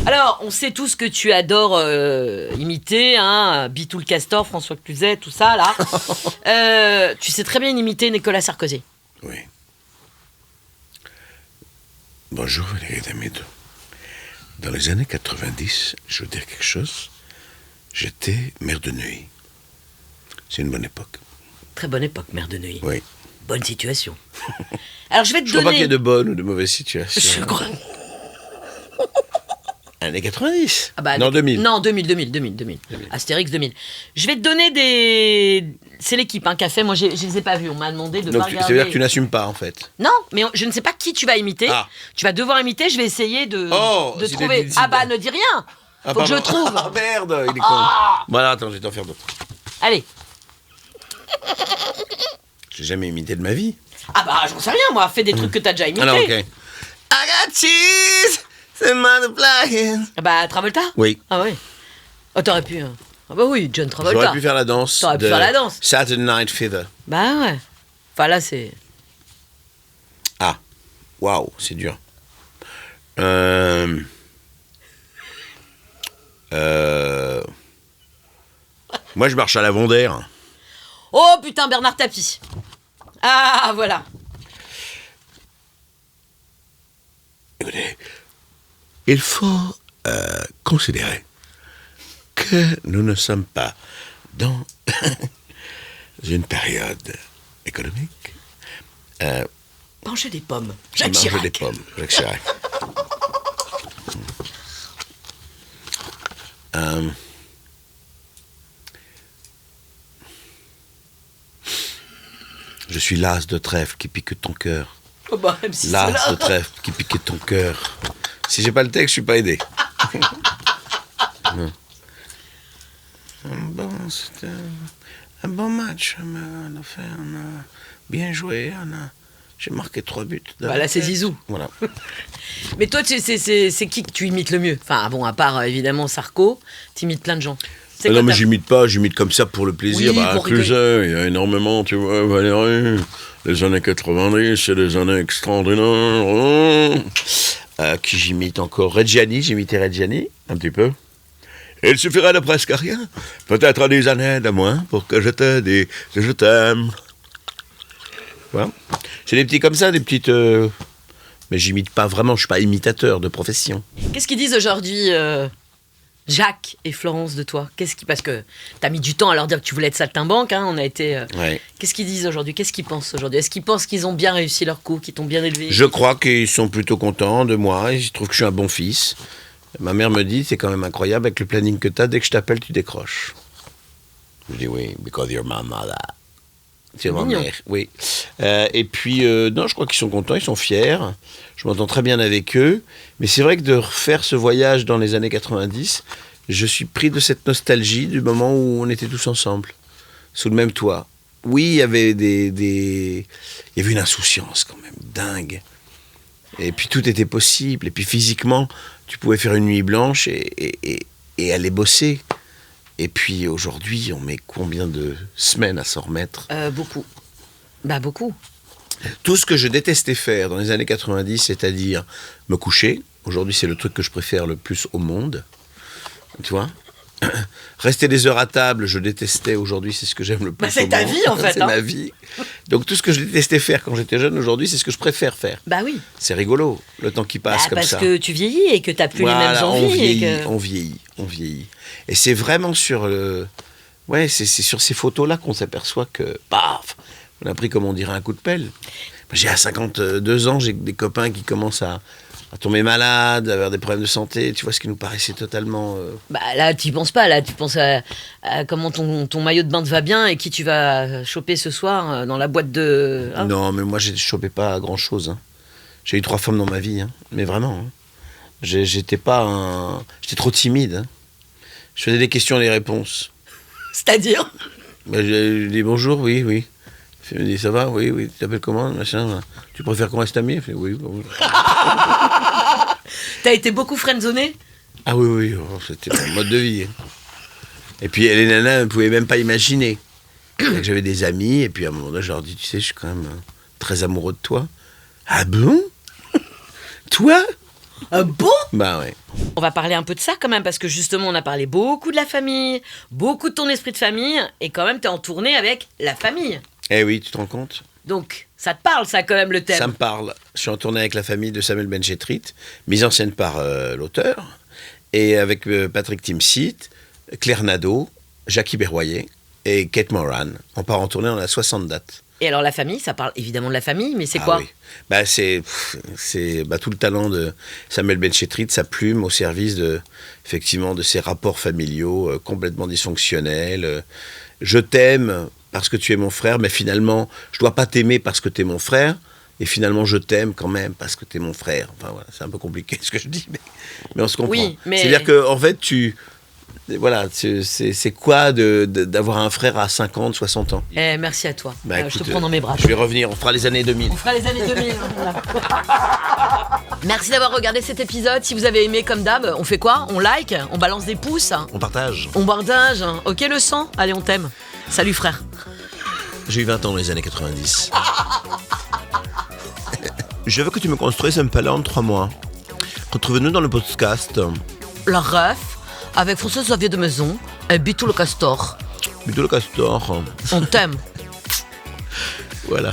Alors, on sait tous que tu adores imiter, hein, Bitou le Castor, François Cluzet, tout ça, là. Tu sais très bien imiter Nicolas Sarkozy. Oui. Bonjour Valérie Damido. Dans les années 90, je veux dire quelque chose, j'étais maire de Neuilly. C'est une bonne époque. Très bonne époque, maire de Neuilly. Oui. Bonne situation. Alors, je vais te Je crois pas qu'il y ait donner... de bonnes ou de mauvaises situations. Je crois... Années 90. Ah bah, Non, 2000. Non, 2000. Astérix 2000. Je vais te donner des... C'est l'équipe qui a fait, moi je les ai pas vus, on m'a demandé de Donc, pas ça regarder. veut dire que tu n'assumes pas, en fait. Non, mais je ne sais pas qui tu vas imiter. Ah. Tu vas devoir imiter, je vais essayer de c'est trouver... des- Ah bah, ne dis rien. Ah, Faut que je pardon. trouve. Ah, merde, il est con. Voilà, attends, je vais t'en faire d'autres. Allez. J'ai jamais imité de ma vie. Ah bah, j'en sais rien, moi. Fais des trucs que t'as déjà imités. Alors, ok. I got cheese, c'est multiplying. Ah bah, Travolta. Oui. Ah ouais. Oh, t'aurais pu... Ah bah oui, John Travolta. J'aurais pu faire la danse. T'aurais pu de faire la danse. Saturday Night Fever. Bah ouais. Enfin là, c'est... Ah, waouh, c'est dur. Moi, je marche à l'avant d'air. Oh putain, Bernard Tapie. Ah, voilà. Écoutez, il faut considérer que nous ne sommes pas dans une période économique. Manger des pommes. Jacques Manger Chirac. des pommes, Jacques Chirac. Je suis l'as de trèfle qui pique ton cœur. Oh bah, même si c'est L'as là. de trèfle qui pique ton cœur. Si j'ai pas le texte, je suis pas aidé. C'était un bon match. On a fait, on a bien joué. J'ai marqué 3 buts. Bah là, c'est Zizou. Voilà. Mais toi, c'est qui que tu imites le mieux? Enfin, bon, à part évidemment Sarko, tu imites plein de gens. C'est quoi Non, mais ta- j'imite comme ça pour le plaisir. Oui, pour rigoler. Cluzet, il y a énormément, tu vois, Valérie. Les années 90, c'est des années extraordinaires. Qui j'imite encore? Reggiani, j'imitais Reggiani, un petit peu. Il suffirait de presque rien. Peut-être des années de moins pour que je te dise que je t'aime. Voilà. C'est des petits comme ça, des petites... Mais j'imite pas vraiment, je suis pas imitateur de profession. Qu'est-ce qu'ils disent aujourd'hui, Jacques et Florence, de toi? Parce que t'as mis du temps à leur dire que tu voulais être saltimbanque, hein, on a été... Ouais. Qu'est-ce qu'ils disent aujourd'hui? Qu'est-ce qu'ils pensent aujourd'hui? Est-ce qu'ils pensent qu'ils ont bien réussi leur coup, qu'ils t'ont bien élevé? Je crois qu'ils sont plutôt contents de moi, ils trouvent que je suis un bon fils. Ma mère me dit, c'est quand même incroyable, avec le planning que t'as, dès que je t'appelle, tu décroches. Je dis oui, because you're my mother. C'est ma mignon. mère, oui. Et puis, non, je crois qu'ils sont contents, ils sont fiers. Je m'entends très bien avec eux. Mais c'est vrai que de refaire ce voyage dans les années 90, je suis pris de cette nostalgie du moment où on était tous ensemble, sous le même toit. Oui, il y avait il y avait une insouciance quand même, dingue. Et puis tout était possible. Et puis physiquement, tu pouvais faire une nuit blanche et aller bosser. Et puis aujourd'hui, on met combien de semaines à s'en remettre? Beaucoup. Bah, beaucoup. Tout ce que je détestais faire dans les années 90, c'est-à-dire me coucher, aujourd'hui c'est le truc que je préfère le plus au monde, tu vois. Rester des heures à table, je détestais, aujourd'hui c'est ce que j'aime le plus Bah, c'est au ta monde. vie, en fait, C'est hein. ma vie. Donc tout ce que je détestais faire quand j'étais jeune, aujourd'hui c'est ce que je préfère faire. Bah oui. C'est rigolo, le temps qui passe Bah, comme parce ça. que tu vieillis et que t'as plus les mêmes Voilà, envies. on vieillit, et que... on vieillit, on vieillit. Et c'est vraiment sur le... Ouais, c'est sur ces photos-là qu'on s'aperçoit que, paf, on a pris, comme on dirait, un coup de pelle. J'ai à 52 ans, j'ai des copains qui commencent à tomber malades, à avoir des problèmes de santé, tu vois, ce qui nous paraissait totalement... Bah là, tu penses pas, là, tu penses à comment ton maillot de bain te va bien et qui tu vas choper ce soir dans la boîte de... hein. Non, mais moi, je chopais pas grand-chose. Hein. J'ai eu 3 femmes dans ma vie, hein. Mais vraiment. Hein. J'étais trop timide. Hein. Je faisais des questions et des réponses. C'est-à-dire? Bah, je dis bonjour, oui, oui. Il me dit ça va, oui, oui. Tu t'appelles comment, machin. Tu préfères qu'on reste amis? Je fais, oui, oui. T'as été beaucoup friendzoné? Ah oui, oui, oh, c'était mon mode de vie. Hein. Et puis les nanas ne pouvaient même pas imaginer. Que j'avais des amis, et puis à un moment donné, je leur dis, tu sais, je suis quand même très amoureux de toi. Ah bon? Toi? Bon, Bah ouais. on va parler un peu de ça quand même, parce que justement, on a parlé beaucoup de la famille, beaucoup de ton esprit de famille, et quand même, t'es en tournée avec la famille. Eh oui, tu te rends compte ? Donc, ça te parle, ça, quand même, le thème. Ça me parle. Je suis en tournée avec la famille de Samuel Benchetrit, mise en scène par l'auteur, et avec Patrick Timsit, Claire Nadeau, Jackie Berroyer et Kate Moran. On part en tournée, on a 60 dates. Et alors, la famille, ça parle évidemment de la famille, mais c'est quoi ? Oui. Bah, c'est tout le talent de Samuel Benchetrit, sa plume au service effectivement, de ses rapports familiaux complètement dysfonctionnels. Je t'aime parce que tu es mon frère, mais finalement, je dois pas t'aimer parce que tu es mon frère. Et finalement, je t'aime quand même parce que tu es mon frère. Enfin, voilà, c'est un peu compliqué ce que je dis, mais on se comprend. Oui, mais... C'est-à-dire qu'en fait, voilà, c'est quoi d'avoir un frère à 50, 60 ans ? Merci à toi. Bah, Je te écoute, prends dans mes bras. Je vais revenir, on fera les années 2000. On fera les années 2000. Voilà. Merci d'avoir regardé cet épisode. Si vous avez aimé, comme d'hab, on fait quoi ? On like ? On balance des pouces ? On partage. On partage ? Ok, le sang ? Allez, on t'aime. Salut, frère. J'ai eu 20 ans dans les années 90. Je veux que tu me construises un palais en 3 mois. Retrouve-nous dans le podcast. La ref, avec François-Xavier de Maison et Bitou le Castor. Bitou le Castor. On t'aime. Voilà.